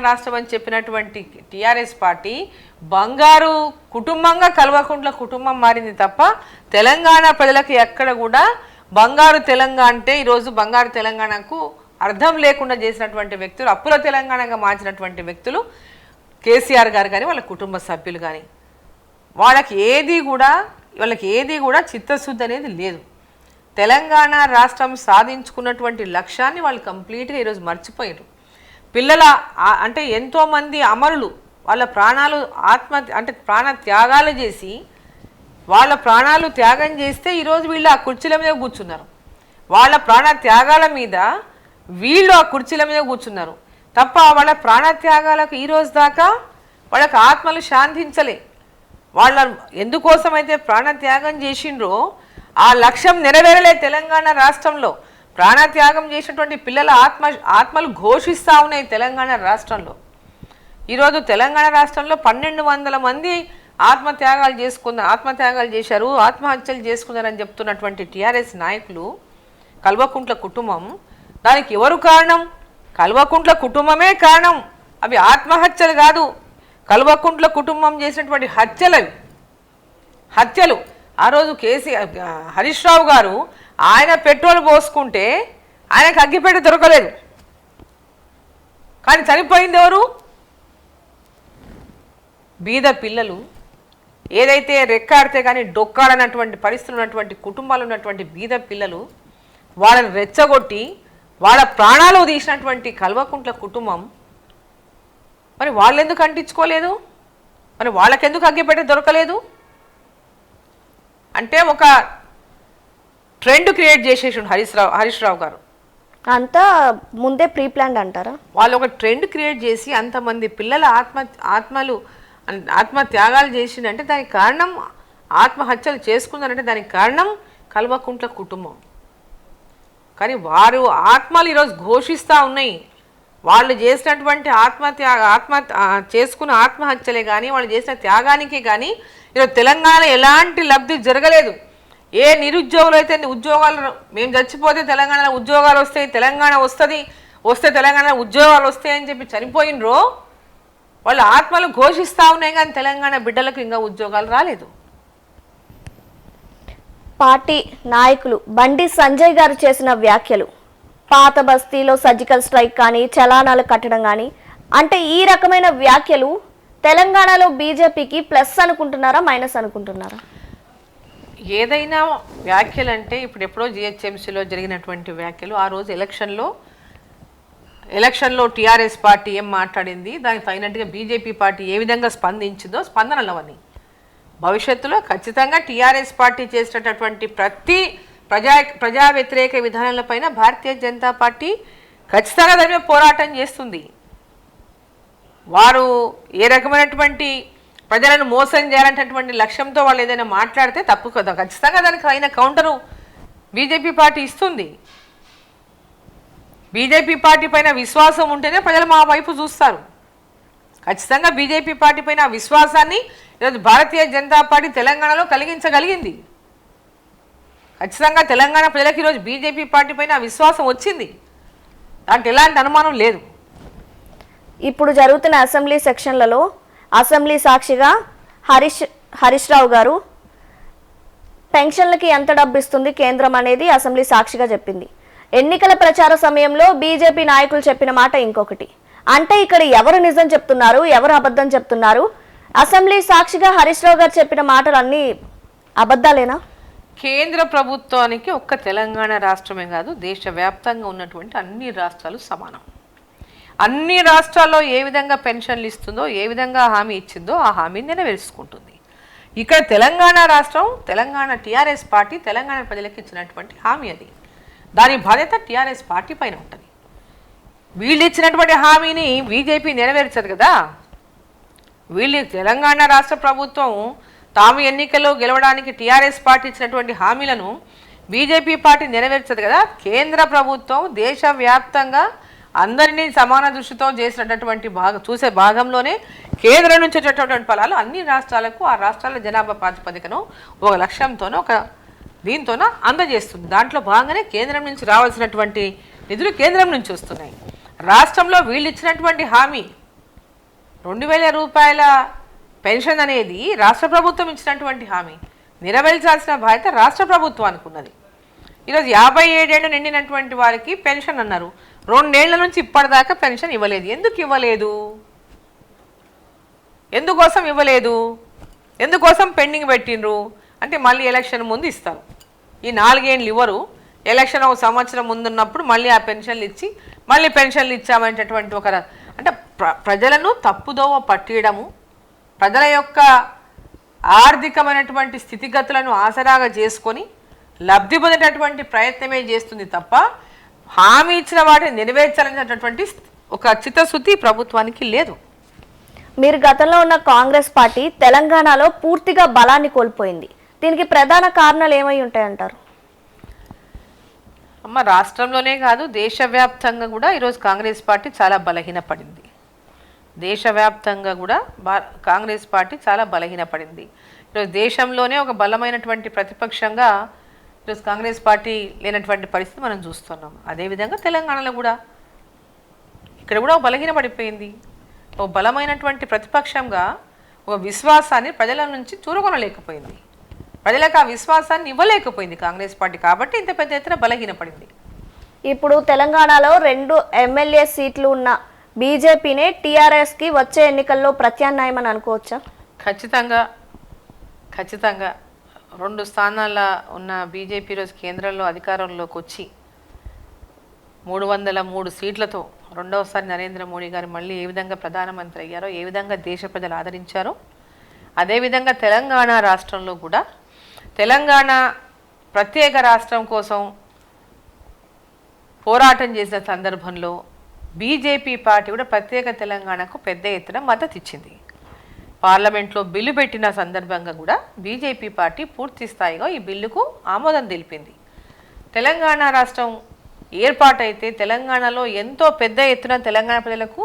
రాష్ట్రం అని చెప్పినటువంటి టీఆర్ఎస్ పార్టీ బంగారు కుటుంబంగా కల్వకుంట్ల కుటుంబం మారింది తప్ప తెలంగాణ ప్రజలకు ఎక్కడ కూడా బంగారు తెలంగాణ అంటే ఈరోజు బంగారు తెలంగాణకు అర్థం లేకుండా చేసినటువంటి వ్యక్తులు, అప్పుల తెలంగాణగా మార్చినటువంటి వ్యక్తులు కేసీఆర్ గారు కానీ వాళ్ళ కుటుంబ సభ్యులు కానీ వాళ్ళకి ఏది కూడా చిత్తశుద్ధి అనేది లేదు. తెలంగాణ రాష్ట్రం సాధించుకున్నటువంటి లక్ష్యాన్ని వాళ్ళు కంప్లీట్గా ఈరోజు మర్చిపోయారు. అంటే ఎంతోమంది అమరులు వాళ్ళ ప్రాణాలు ప్రాణ త్యాగాలు చేసి వాళ్ళ ప్రాణాలు త్యాగం చేస్తే ఈరోజు వీళ్ళు ఆ కుర్చీల మీద కూర్చున్నారు. వాళ్ళ ప్రాణ త్యాగాల మీద వీళ్ళు ఆ కుర్చీల మీద కూర్చున్నారు తప్ప వాళ్ళ ప్రాణ త్యాగాలకు ఈరోజు దాకా వాళ్ళకి ఆత్మలు శాంతించలే. వాళ్ళ ఎందుకోసమైతే ప్రాణ త్యాగం చేసిండ్రో ఆ లక్ష్యం నెరవేరలే. తెలంగాణ రాష్ట్రంలో ప్రాణత్యాగం చేసినటువంటి పిల్లల ఆత్మలు ఘోషిస్తూ ఉన్నాయి. తెలంగాణ రాష్ట్రంలో ఈరోజు తెలంగాణ రాష్ట్రంలో 1200 మంది ఆత్మత్యాగాలు చేశారు, ఆత్మహత్యలు చేసుకున్నారని చెప్తున్నటువంటి టీఆర్ఎస్ నాయకులు, కల్వకుంట్ల కుటుంబం, దానికి ఎవరు కారణం? కల్వకుంట్ల కుటుంబమే కారణం. అవి ఆత్మహత్యలు కాదు, కల్వకుంట్ల కుటుంబం చేసినటువంటి హత్యలు. ఆ రోజు హరీష్ రావు గారు ఆయన పెట్రోల్ పోసుకుంటే ఆయనకు అగ్గిపెట్టె దొరకలేదు, కానీ చనిపోయింది ఎవరు? బీద పిల్లలు. ఏదైతే రెక్కాడితే కానీ డొక్కాడనటువంటి పరిస్థితులు ఉన్నటువంటి కుటుంబాలు ఉన్నటువంటి బీద పిల్లలు, వాళ్ళని రెచ్చగొట్టి వాళ్ళ ప్రాణాలు తీసినటువంటి కల్వకుంట్ల కుటుంబం, మరి వాళ్ళు ఎందుకు అంటించుకోలేదు? మరి వాళ్ళకెందుకు అగ్గిపెట్టె దొరకలేదు? అంటే ఒక ట్రెండ్ క్రియేట్ చేసేసి హరీష్ రావు గారు అంతా ముందే ప్రీ ప్లాన్ అంటారా? వాళ్ళు ఒక ట్రెండ్ క్రియేట్ చేసి అంతమంది పిల్లల ఆత్మత్యాగాలు చేసిందంటే దానికి కారణం, ఆత్మహత్యలు చేసుకుందంటే దానికి కారణం కల్వకుంట్ల కుటుంబం. కానీ వారు ఆత్మలు ఈరోజు ఘోషిస్తూ ఉన్నాయి. వాళ్ళు చేసినటువంటి చేసుకున్న ఆత్మహత్యలే కానీ వాళ్ళు చేసిన త్యాగానికి కానీ ఈరోజు తెలంగాణలో ఎలాంటి లబ్ధి జరగలేదు. ఏ నిరుద్యోగులు అయితే ఉద్యోగాలు, మేము చచ్చిపోతే తెలంగాణలో ఉద్యోగాలు వస్తాయి, తెలంగాణ వస్తే తెలంగాణలో ఉద్యోగాలు వస్తాయని చెప్పి చనిపోయినరో వాళ్ళ ఆత్మలు ఘోషిస్తూ ఉన్నాయి, కానీ తెలంగాణ బిడ్డలకు ఇంకా ఉద్యోగాలు రాలేదు. పార్టీ నాయకులు బండి సంజయ్ గారు చేసిన వ్యాఖ్యలు, పాత బస్తీలో సర్జికల్ స్ట్రైక్ కానీ చలానాలు కట్టడం కానీ, అంటే ఈ రకమైన వ్యాఖ్యలు తెలంగాణలో బీజేపీకి ప్లస్ అనుకుంటున్నారా మైనస్ అనుకుంటున్నారా? ఏదైనా వ్యాఖ్యలు అంటే ఇప్పుడు ఎప్పుడో జిహెచ్ఎంసీలో జరిగినటువంటి వ్యాఖ్యలు, ఆ రోజు ఎలక్షన్లో టీఆర్ఎస్ పార్టీ ఏం మాట్లాడింది, దానికి తగినట్టుగా బీజేపీ పార్టీ ఏ విధంగా స్పందించిందో స్పందనలు అవన్నీ. భవిష్యత్తులో ఖచ్చితంగా టీఆర్ఎస్ పార్టీ చేసినటువంటి ప్రతి ప్రజా వ్యతిరేక విధానాలపైన భారతీయ జనతా పార్టీ ఖచ్చితంగా దాని మీద పోరాటం చేస్తుంది. వారు ఏ రకమైనటువంటి ప్రజలను మోసం చేయాలనేటటువంటి లక్ష్యంతో వాళ్ళు ఏదైనా మాట్లాడితే తప్పు కదా, ఖచ్చితంగా దానికి అయిన కౌంటరు బీజేపీ పార్టీ ఇస్తుంది. బీజేపీ పార్టీ పైన విశ్వాసం ఉంటేనే ప్రజలు మా వైపు చూస్తారు. ఖచ్చితంగా బీజేపీ పార్టీ పైన ఆ విశ్వాసాన్ని ఈరోజు భారతీయ జనతా పార్టీ తెలంగాణలో కలిగించగలిగింది. ఖచ్చితంగా తెలంగాణ ప్రజలకు ఈరోజు బీజేపీ పార్టీ పైన ఆ విశ్వాసం వచ్చింది, దాంట్లో ఎలాంటి అనుమానం లేదు. ఇప్పుడు జరుగుతున్న అసెంబ్లీ సెక్షన్లలో అసెంబ్లీ సాక్షిగా హరీష్ రావు గారు పెన్షన్లకి ఎంత డబ్బు ఇస్తుంది కేంద్రం అనేది అసెంబ్లీ సాక్షిగా చెప్పింది. ఎన్నికల ప్రచార సమయంలో బీజేపీ నాయకులు చెప్పిన మాట ఇంకొకటి. అంటే ఇక్కడ ఎవరు నిజం చెప్తున్నారు, ఎవరు అబద్ధం చెప్తున్నారు? అసెంబ్లీ సాక్షిగా హరీష్ రావు గారు చెప్పిన మాటలు అన్నీ అబద్ధాలేనా? కేంద్ర ప్రభుత్వానికి ఒక్క తెలంగాణ రాష్ట్రమే కాదు, దేశవ్యాప్తంగా ఉన్నటువంటి అన్ని రాష్ట్రాలు సమానం. అన్ని రాష్ట్రాల్లో ఏ విధంగా పెన్షన్లు ఇస్తుందో, ఏ విధంగా హామీ ఇచ్చిందో ఆ హామీని నెరవేర్చుకుంటుంది. ఇక్కడ తెలంగాణ రాష్ట్రం, తెలంగాణ టీఆర్ఎస్ పార్టీ తెలంగాణ ప్రజలకు ఇచ్చినటువంటి హామీ అది. దాని బాధ్యత టీఆర్ఎస్ పార్టీ పైన ఉంటుంది. వీళ్ళు ఇచ్చినటువంటి హామీని బీజేపీ నెరవేర్చదు కదా. వీళ్ళు తెలంగాణ రాష్ట్ర ప్రభుత్వం తాము ఎన్నికల్లో గెలవడానికి టీఆర్ఎస్ పార్టీ ఇచ్చినటువంటి హామీలను బీజేపీ పార్టీ నెరవేర్చదు కదా. కేంద్ర ప్రభుత్వం దేశవ్యాప్తంగా అందరినీ సమాన దృష్టితో చేసినటువంటి చూసే భాగంలోనే కేంద్రం నుంచి వచ్చేటటువంటి ఫలాలు అన్ని రాష్ట్రాలకు ఆ రాష్ట్రాల జనాభా ప్రాతిపదికను ఒక లక్ష్యంతోనో ఒక దీంతోనో అందజేస్తుంది. దాంట్లో భాగంగానే కేంద్రం నుంచి రావాల్సినటువంటి నిధులు కేంద్రం నుంచి వస్తున్నాయి. రాష్ట్రంలో వీళ్ళు ఇచ్చినటువంటి హామీ 2000 రూపాయల పెన్షన్ అనేది రాష్ట్ర ప్రభుత్వం ఇచ్చినటువంటి హామీ, నెరవేర్చాల్సిన బాధ్యత రాష్ట్ర ప్రభుత్వానికి ఉన్నది. ఈరోజు 57 ఏళ్ళు నిండినటువంటి వారికి పెన్షన్ అన్నారు. 2 ఏళ్ల నుంచి ఇప్పటిదాకా పెన్షన్ ఇవ్వలేదు. ఎందుకు ఇవ్వలేదు? ఎందుకోసం ఇవ్వలేదు? ఎందుకోసం పెండింగ్ పెట్టిండ్రు అంటే మళ్ళీ ఎలక్షన్ ముందు ఇస్తారు. ఈ 4 ఏళ్ళు ఇవ్వరు. ఎలక్షన్ ఒక సంవత్సరం ముందున్నప్పుడు మళ్ళీ ఆ పెన్షన్లు ఇచ్చి మళ్ళీ పెన్షన్లు ఇచ్చామనేటటువంటి ఒక అంటే ప్రజలను తప్పుదోవ పట్టియడము, ప్రజల యొక్క ఆర్థికమైనటువంటి స్థితిగతులను ఆసరాగా చేసుకొని లబ్ధి పొందేటటువంటి ప్రయత్నమే చేస్తుంది తప్ప హామీ ఇచ్చిన వాటిని నెరవేర్చాలనేటటువంటి ఒక చిత్తశుద్ధి ప్రభుత్వానికి లేదు. మీరు గతంలో ఉన్న కాంగ్రెస్ పార్టీ తెలంగాణలో పూర్తిగా బలాన్ని కోల్పోయింది. దీనికి ప్రధాన కారణాలు ఏమై ఉంటాయంటారు? అమ్మ, రాష్ట్రంలోనే కాదు దేశవ్యాప్తంగా కూడా ఈరోజు కాంగ్రెస్ పార్టీ చాలా బలహీనపడింది. దేశవ్యాప్తంగా కూడా కాంగ్రెస్ పార్టీ చాలా బలహీనపడింది. ఈరోజు దేశంలోనే ఒక బలమైనటువంటి ప్రతిపక్షంగా ఈరోజు కాంగ్రెస్ పార్టీ లేనటువంటి పరిస్థితి మనం చూస్తున్నాం. అదేవిధంగా తెలంగాణలో కూడా ఇక్కడ కూడా బలహీనపడిపోయింది. ఒక బలమైనటువంటి ప్రతిపక్షంగా ఒక విశ్వాసాన్ని ప్రజల నుంచి చూరగొనలేకపోయింది. ప్రజలకు ఆ విశ్వాసాన్ని ఇవ్వలేకపోయింది కాంగ్రెస్ పార్టీ. కాబట్టి ఇంత పెద్ద ఎత్తున బలహీనపడింది. ఇప్పుడు తెలంగాణలో 2 ఎమ్మెల్యే సీట్లు ఉన్న బీజేపీనే టీఆర్ఎస్కి వచ్చే ఎన్నికల్లో ప్రత్యామ్నాయం అని అనుకోవచ్చా? ఖచ్చితంగా 2 స్థానాల ఉన్న బీజేపీ రోజు కేంద్రంలో అధికారంలోకి వచ్చి 303 సీట్లతో రెండవసారి నరేంద్ర మోడీ గారు మళ్ళీ ఏ విధంగా ప్రధానమంత్రి అయ్యారో, ఏ విధంగా దేశ ప్రజలు ఆదరించారో, అదేవిధంగా తెలంగాణ రాష్ట్రంలో కూడా తెలంగాణ ప్రత్యేక రాష్ట్రం కోసం పోరాటం చేసిన సందర్భంలో బీజేపీ పార్టీ కూడా ప్రత్యేక తెలంగాణకు పెద్ద ఎత్తున మద్దతు ఇచ్చింది. పార్లమెంట్లో బిల్లు పెట్టిన సందర్భంగా కూడా బీజేపీ పార్టీ పూర్తి స్థాయిగా ఈ బిల్లుకు ఆమోదం తెలిపింది. తెలంగాణ రాష్ట్రం ఏర్పాటైతే తెలంగాణలో ఎంతో పెద్ద ఎత్తున తెలంగాణ ప్రజలకు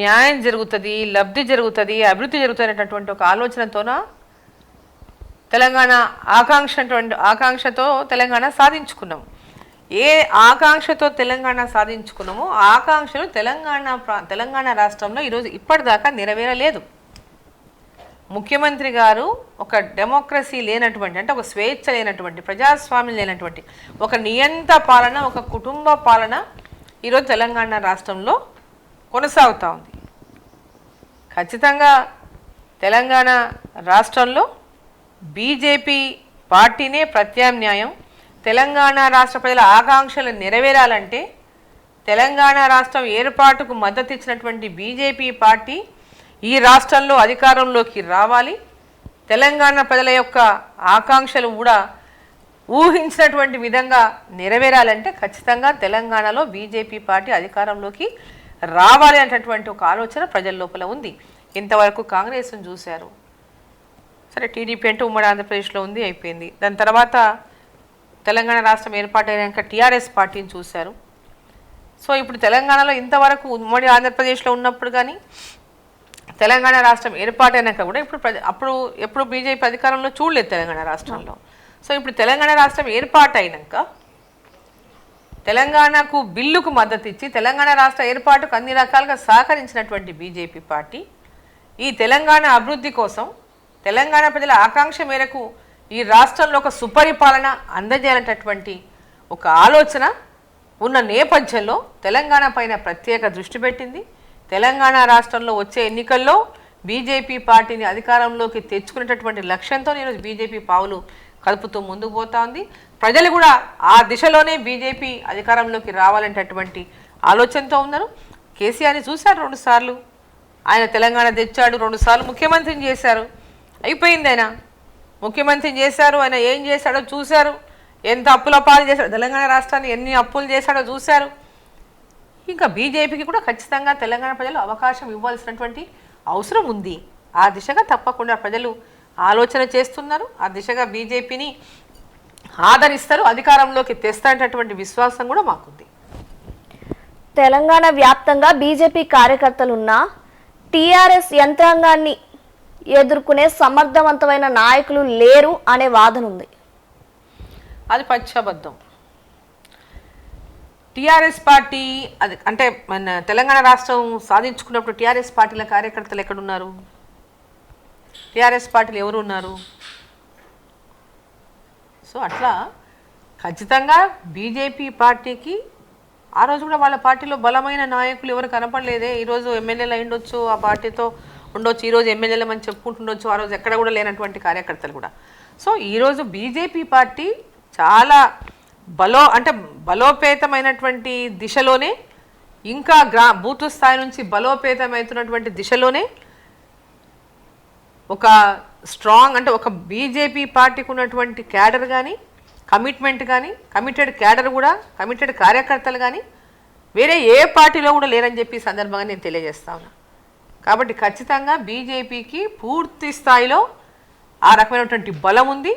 న్యాయం జరుగుతుంది, లబ్ధి జరుగుతుంది, అభివృద్ధి జరుగుతుంది అనేటటువంటి ఒక ఆలోచనతోన తెలంగాణ ఆకాంక్షతో తెలంగాణ సాధించుకున్నాం. ఏ ఆకాంక్షతో తెలంగాణ సాధించుకున్నామో ఆ ఆకాంక్షలు తెలంగాణ రాష్ట్రంలో ఈరోజు ఇప్పటిదాకా నెరవేరలేదు. ముఖ్యమంత్రి గారు ఒక డెమోక్రసీ లేనటువంటి, అంటే ఒక స్వేచ్ఛ లేనటువంటి, ప్రజాస్వామ్యం లేనటువంటి ఒక నియంత పాలన, ఒక కుటుంబ పాలన ఈరోజు తెలంగాణ రాష్ట్రంలో కొనసాగుతూ ఉంది. ఖచ్చితంగా తెలంగాణ రాష్ట్రంలో బీజేపీ పార్టీనే ప్రత్యామ్నాయం. తెలంగాణ రాష్ట్ర ప్రజల ఆకాంక్షలు నెరవేరాలంటే తెలంగాణ రాష్ట్రం ఏర్పాటుకు మద్దతు ఇచ్చినటువంటి బీజేపీ పార్టీ ఈ రాష్ట్రంలో అధికారంలోకి రావాలి. తెలంగాణ ప్రజల యొక్క ఆకాంక్షలు కూడా ఊహించినటువంటి విధంగా నెరవేరాలంటే ఖచ్చితంగా తెలంగాణలో బీజేపీ పార్టీ అధికారంలోకి రావాలి అనేటటువంటి ఒక ఆలోచన ప్రజల లోపల ఉంది. ఇంతవరకు కాంగ్రెస్ను చూశారు, సరే టీడీపీ అంటే ఉమ్మడి ఆంధ్రప్రదేశ్లో ఉంది, అయిపోయింది. దాని తర్వాత తెలంగాణ రాష్ట్రం ఏర్పాటైనాక టీఆర్ఎస్ పార్టీని చూశారు. సో ఇప్పుడు తెలంగాణలో ఇంతవరకు ఉమ్మడి ఆంధ్రప్రదేశ్లో ఉన్నప్పుడు కానీ తెలంగాణ రాష్ట్రం ఏర్పాటైనాక కూడా ఇప్పుడు ఎప్పుడు బీజేపీ అధికారంలో చూడలేదు తెలంగాణ రాష్ట్రంలో. సో ఇప్పుడు తెలంగాణ రాష్ట్రం ఏర్పాటైనాక తెలంగాణకు బిల్లుకు మద్దతు ఇచ్చి తెలంగాణ రాష్ట్ర ఏర్పాటుకు అన్ని రకాలుగా సహకరించినటువంటి బీజేపీ పార్టీ ఈ తెలంగాణ అభివృద్ధి కోసం తెలంగాణ ప్రజల ఆకాంక్ష మేరకు ఈ రాష్ట్రంలో ఒక సుపరిపాలన అందజేయాలనేటటువంటి ఒక ఆలోచన ఉన్న నేపథ్యంలో తెలంగాణ పైన ప్రత్యేక దృష్టి పెట్టింది. తెలంగాణ రాష్ట్రంలో వచ్చే ఎన్నికల్లో బీజేపీ పార్టీని అధికారంలోకి తెచ్చుకునేటటువంటి లక్ష్యంతో ఈరోజు బీజేపీ పావులు కలుపుతూ ముందుకు పోతా ఉంది. ప్రజలు కూడా ఆ దిశలోనే బీజేపీ అధికారంలోకి రావాలనేటటువంటి ఆలోచనతో ఉన్నారు. కేసీఆర్ని చూశారు 2 సార్లు, ఆయన తెలంగాణ తెచ్చాడు, 2 సార్లు ముఖ్యమంత్రిని చేశారు, అయిపోయింది. ఆయన ముఖ్యమంత్రిని చేశారు, ఆయన ఏం చేశాడో చూశారు, ఎంత అప్పుల పాలు చేశాడో, తెలంగాణ రాష్ట్రాన్ని ఎన్ని అప్పులు చేశాడో చూశారు. ఇంకా బీజేపీకి కూడా ఖచ్చితంగా తెలంగాణ ప్రజలు అవకాశం ఇవ్వాల్సినటువంటి అవసరం ఉంది. ఆ దిశగా తప్పకుండా ప్రజలు ఆలోచన చేస్తున్నారు. ఆ దిశగా బీజేపీని ఆదరిస్తారు, అధికారంలోకి తెస్తారనేటటువంటి విశ్వాసం కూడా మాకుంది. తెలంగాణ వ్యాప్తంగా బీజేపీ కార్యకర్తలున్న టీఆర్ఎస్ యంత్రాంగాన్ని ఎదుర్కొనే సమర్థవంతమైన నాయకులు లేరు అనే వాదన ఉంది. అది పచ్చబద్ధం. టీఆర్ఎస్ పార్టీ అది అంటే మన తెలంగాణ రాష్ట్రం సాధించుకున్నప్పుడు టీఆర్ఎస్ పార్టీల కార్యకర్తలు ఎక్కడున్నారు? టీఆర్ఎస్ పార్టీలు ఎవరు ఉన్నారు? సో అట్లా ఖచ్చితంగా బీజేపీ పార్టీకి ఆ రోజు కూడా వాళ్ళ పార్టీలో బలమైన నాయకులు ఎవరు కనపడలేదే. ఈరోజు ఎమ్మెల్యేలు అయ్యుండొచ్చు, ఆ పార్టీతో ఉండొచ్చు, ఈరోజు ఎమ్మెల్యేలు అని చెప్పుకుంటుండొచ్చు, ఆ రోజు ఎక్కడ కూడా లేనటువంటి కార్యకర్తలు కూడా. సో ఈరోజు బీజేపీ పార్టీ చాలా బలోపేతమైనటువంటి దిశలోనే, ఇంకా బూత్ స్థాయి నుంచి బలోపేతమవుతున్నటువంటి దిశలోనే ఒక స్ట్రాంగ్ అంటే ఒక బీజేపీ పార్టీకి ఉన్నటువంటి క్యాడర్ కానీ, కమిట్మెంట్ కానీ, కమిటెడ్ క్యాడర్ కూడా, కమిటెడ్ కార్యకర్తలు కానీ వేరే ఏ పార్టీలో కూడా లేరని చెప్పి సందర్భంగా నేను తెలియజేస్తా ఉన్నా. కాబట్టి ఖచ్చితంగా బీజేపీకి పూర్తి స్థాయిలో ఆ రకమైనటువంటి బలం ఉంది.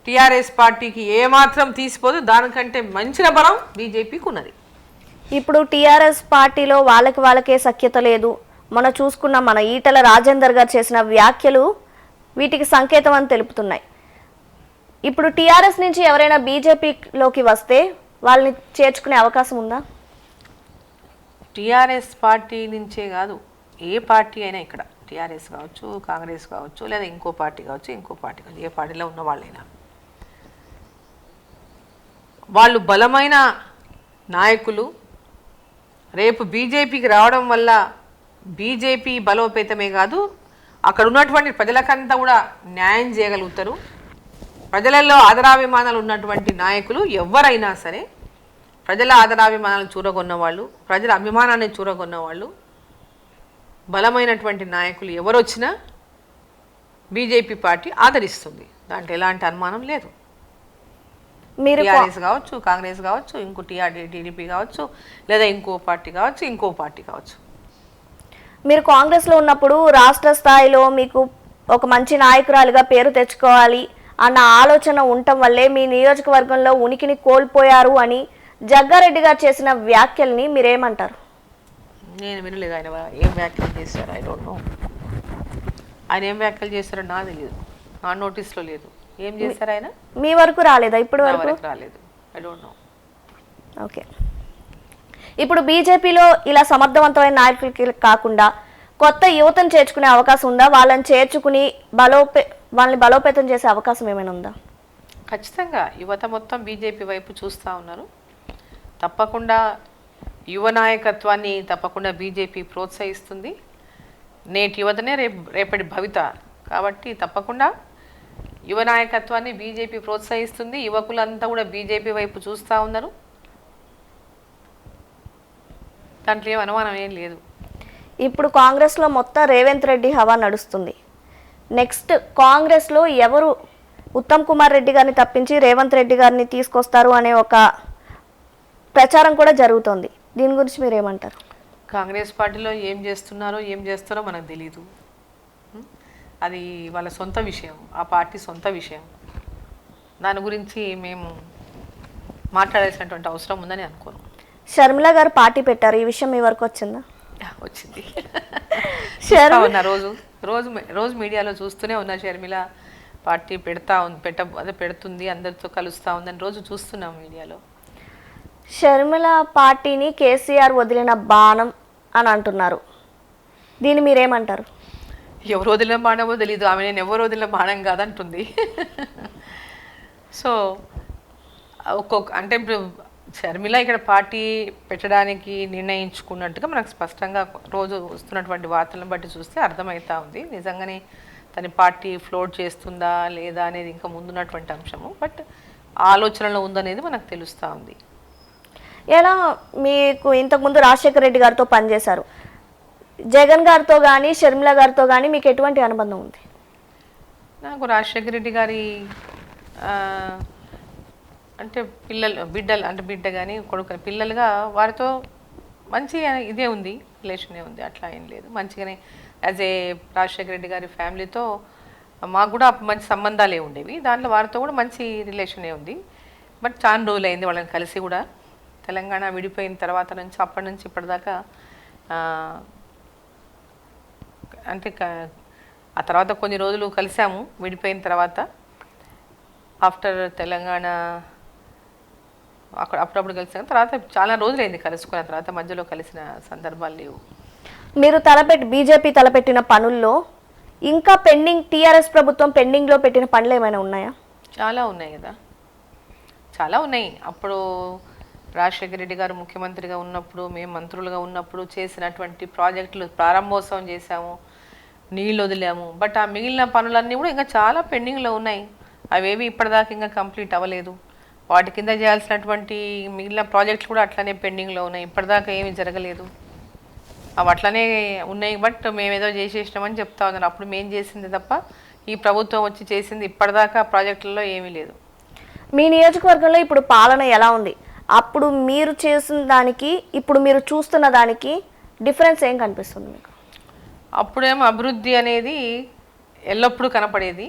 టీఆర్ఎస్ పార్టీకి ఏమాత్రం తీసిపోదు, దానికంటే మంచిన బలం బీజేపీకి ఉన్నది. ఇప్పుడు టీఆర్ఎస్ పార్టీలో వాళ్ళకే సఖ్యత లేదు. మనం చూసుకున్న మన ఈటల రాజేందర్ గారు చేసిన వ్యాఖ్యలు వీటికి సంకేతం అని తెలుపుతున్నాయి. ఇప్పుడు టీఆర్ఎస్ నుంచి ఎవరైనా బీజేపీలోకి వస్తే వాళ్ళని చేర్చుకునే అవకాశం ఉందా? టీఆర్ఎస్ పార్టీ నుంచే కాదు, ఏ పార్టీ అయినా, ఇక్కడ టీఆర్ఎస్ కావచ్చు, కాంగ్రెస్ కావచ్చు, లేదా ఇంకో పార్టీ కావచ్చు, ఏ పార్టీలో ఉన్న వాళ్ళైనా వాళ్ళు బలమైన నాయకులు రేపు బీజేపీకి రావడం వల్ల బీజేపీ బలోపేతమే కాదు, అక్కడ ఉన్నటువంటి ప్రజలకంతా కూడా న్యాయం చేయగలుగుతారు. ప్రజలలో ఆదరాభిమానాలు ఉన్నటువంటి నాయకులు ఎవరైనా సరే, ప్రజల ఆదరాభిమానాలు చూరగొన్న వాళ్ళు, ప్రజల అభిమానాన్ని చూరగొన్న వాళ్ళు, బలమైనటువంటి నాయకులు ఎవరు వచ్చినా బీజేపీ పార్టీ ఆదరిస్తుంది. దాంట్లో ఎలాంటి అనుమానం లేదు. టీఆర్ఎస్ కావచ్చు, కాంగ్రెస్ కావచ్చు, ఇంకో టీడీపీ కావచ్చు, లేదా ఇంకో పార్టీ కావచ్చు. మీరు కాంగ్రెస్లో ఉన్నప్పుడు రాష్ట్ర స్థాయిలో మీకు ఒక మంచి నాయకురాలిగా పేరు తెచ్చుకోవాలి అన్న ఆలోచన ఉండటం వల్లే మీ నియోజకవర్గంలో ఉనికిని కోల్పోయారు అని జగ్గారెడ్డి గారు చేసిన వ్యాఖ్యల్ని మీరేమంటారు? నేను వినలేదు ఆయన ఏం వ్యాఖ్యలు చేశారు. I don't know. ఆయన ఏం వ్యాఖ్యలు చేశారో నాకు తెలియదు, నా నోటీస్లో లేదు. ఏం చేశారు ఆయన? మీ వరకు రాలేదా? ఇప్పుడు వరకు రాలేదు. I don't know. ఓకే. ఇప్పుడు బీజేపీలో ఇలా సమర్థవంతమైన నాయకులకి కాకుండా కొత్త యువతను చేర్చుకునే అవకాశం ఉందా? వాళ్ళని చేర్చుకుని వాళ్ళని బలోపేతం చేసే అవకాశం ఏమైనా ఉందా? ఖచ్చితంగా యువత మొత్తం బీజేపీ వైపు చూస్తూ ఉన్నారు. తప్పకుండా యువ నాయకత్వాన్ని తప్పకుండా బీజేపీ ప్రోత్సహిస్తుంది. నేటి యువతనే రేపటి భవిత. కాబట్టి తప్పకుండా యువ నాయకత్వాన్ని బీజేపీ ప్రోత్సహిస్తుంది. యువకులంతా కూడా బీజేపీ వైపు చూస్తూ ఉన్నారు. దాంట్లో ఏం అనుమానం ఏం లేదు. ఇప్పుడు కాంగ్రెస్లో మొత్తం రేవంత్ రెడ్డి హవా నడుస్తుంది. నెక్స్ట్ కాంగ్రెస్లో ఎవరు ఉత్తమ్ కుమార్ రెడ్డి గారిని తప్పించి రేవంత్ రెడ్డి గారిని తీసుకొస్తారు అనే ఒక ప్రచారం కూడా జరుగుతోంది. దీని గురించి మీరు ఏమంటారు? కాంగ్రెస్ పార్టీలో ఏం చేస్తున్నారో ఏం చేస్తారో మనకు తెలీదు. అది వాళ్ళ సొంత విషయం, ఆ పార్టీ సొంత విషయం. దాని గురించి మేము మాట్లాడాల్సినటువంటి అవసరం ఉందని అనుకోను. షర్మిల గారు పార్టీ పెట్టారు, ఈ విషయం మీ వరకు వచ్చిందా? వచ్చింది. చూస్తా ఉన్నా, రోజు రోజు రోజు మీడియాలో చూస్తూనే ఉన్నా. షర్మిల పార్టీ పెడుతుంది, అందరితో కలుస్తూ ఉందని రోజు చూస్తున్నాం మీడియాలో. షర్మిల పార్టీని కేసీఆర్ వదిలిన బాణం అని అంటున్నారు, దీన్ని మీరేమంటారు? ఎవరు వదిలిన బాణమో తెలీదు, ఆమె నేను ఎవరు వదిలిన బాణం కాదంటుంది. సో అంటే ఇప్పుడు షర్మిల ఇక్కడ పార్టీ పెట్టడానికి నిర్ణయించుకున్నట్టుగా మనకు స్పష్టంగా రోజు వస్తున్నటువంటి వార్తలను బట్టి చూస్తే అర్థమవుతా ఉంది. నిజంగానే తన పార్టీ ఫ్లోట్ చేస్తుందా లేదా అనేది ఇంకా ముందున్నటువంటి అంశము, బట్ ఆలోచనలో ఉందనేది మనకు తెలుస్తూ ఉంది. ఎలా మీకు ఇంతకుముందు రాజశేఖర రెడ్డి గారితో పనిచేశారు, జగన్ గారితో కానీ షర్మిల గారితో కానీ మీకు ఎటువంటి అనుబంధం ఉంది? నాకు రాజశేఖర రెడ్డి గారి అంటే బిడ్డ కానీ కొడుకు పిల్లలుగా వారితో మంచి ఇదే ఉంది, రిలేషనే ఉంది, అట్లా ఏం లేదు. మంచిగానే యాజ్ ఏ రాజశేఖర రెడ్డి గారి ఫ్యామిలీతో మాకు కూడా మంచి సంబంధాలే ఉండేవి, దాంట్లో వారితో కూడా మంచి రిలేషనే ఉంది. బట్ చాలా రోజులు అయింది వాళ్ళని కలిసి కూడా. తెలంగాణ విడిపోయిన తర్వాత నుంచి అప్పటి నుంచి ఇప్పటిదాకా అంటే ఆ తర్వాత కొన్ని రోజులు కలిసాము విడిపోయిన తర్వాత. ఆఫ్టర్ తెలంగాణ అప్పుడప్పుడు కలిసాము, తర్వాత చాలా రోజులైంది కలుసుకున్న తర్వాత, మధ్యలో కలిసిన సందర్భాలు లేవు. మీరు బీజేపీ తలపెట్టిన పనుల్లో ఇంకా పెండింగ్, టీఆర్ఎస్ ప్రభుత్వం పెండింగ్లో పెట్టిన పనులు ఏమైనా ఉన్నాయా? చాలా ఉన్నాయి కదా, చాలా ఉన్నాయి. అప్పుడు రాజశేఖర రెడ్డి గారు ముఖ్యమంత్రిగా ఉన్నప్పుడు, మేము మంత్రులుగా ఉన్నప్పుడు చేసినటువంటి ప్రాజెక్టులు ప్రారంభోత్సవం చేశాము, నీళ్ళు వదిలాము. బట్ ఆ మిగిలిన పనులన్నీ కూడా ఇంకా చాలా పెండింగ్లో ఉన్నాయి. అవేవి ఇప్పటిదాకా ఇంకా కంప్లీట్ అవ్వలేదు. వాటి కింద చేయాల్సినటువంటి మిగిలిన ప్రాజెక్టులు కూడా అట్లనే పెండింగ్లో ఉన్నాయి, ఇప్పటిదాకా ఏమీ జరగలేదు. అవి అట్లనే ఉన్నాయి. బట్ మేము ఏదో చేసేసినామని చెప్తా ఉన్నారు. అప్పుడు మేము చేసింది తప్ప ఈ ప్రభుత్వం వచ్చి చేసింది ఇప్పటిదాకా ప్రాజెక్టులలో ఏమీ లేదు. మీ నియోజకవర్గంలో ఇప్పుడు పాలన ఎలా ఉంది? అప్పుడు మీరు చేసిన దానికి ఇప్పుడు మీరు చూస్తున్న దానికి డిఫరెన్స్ ఏం కనిపిస్తుంది మీకు? అప్పుడేమో అభివృద్ధి అనేది ఎల్లప్పుడూ కనపడేది.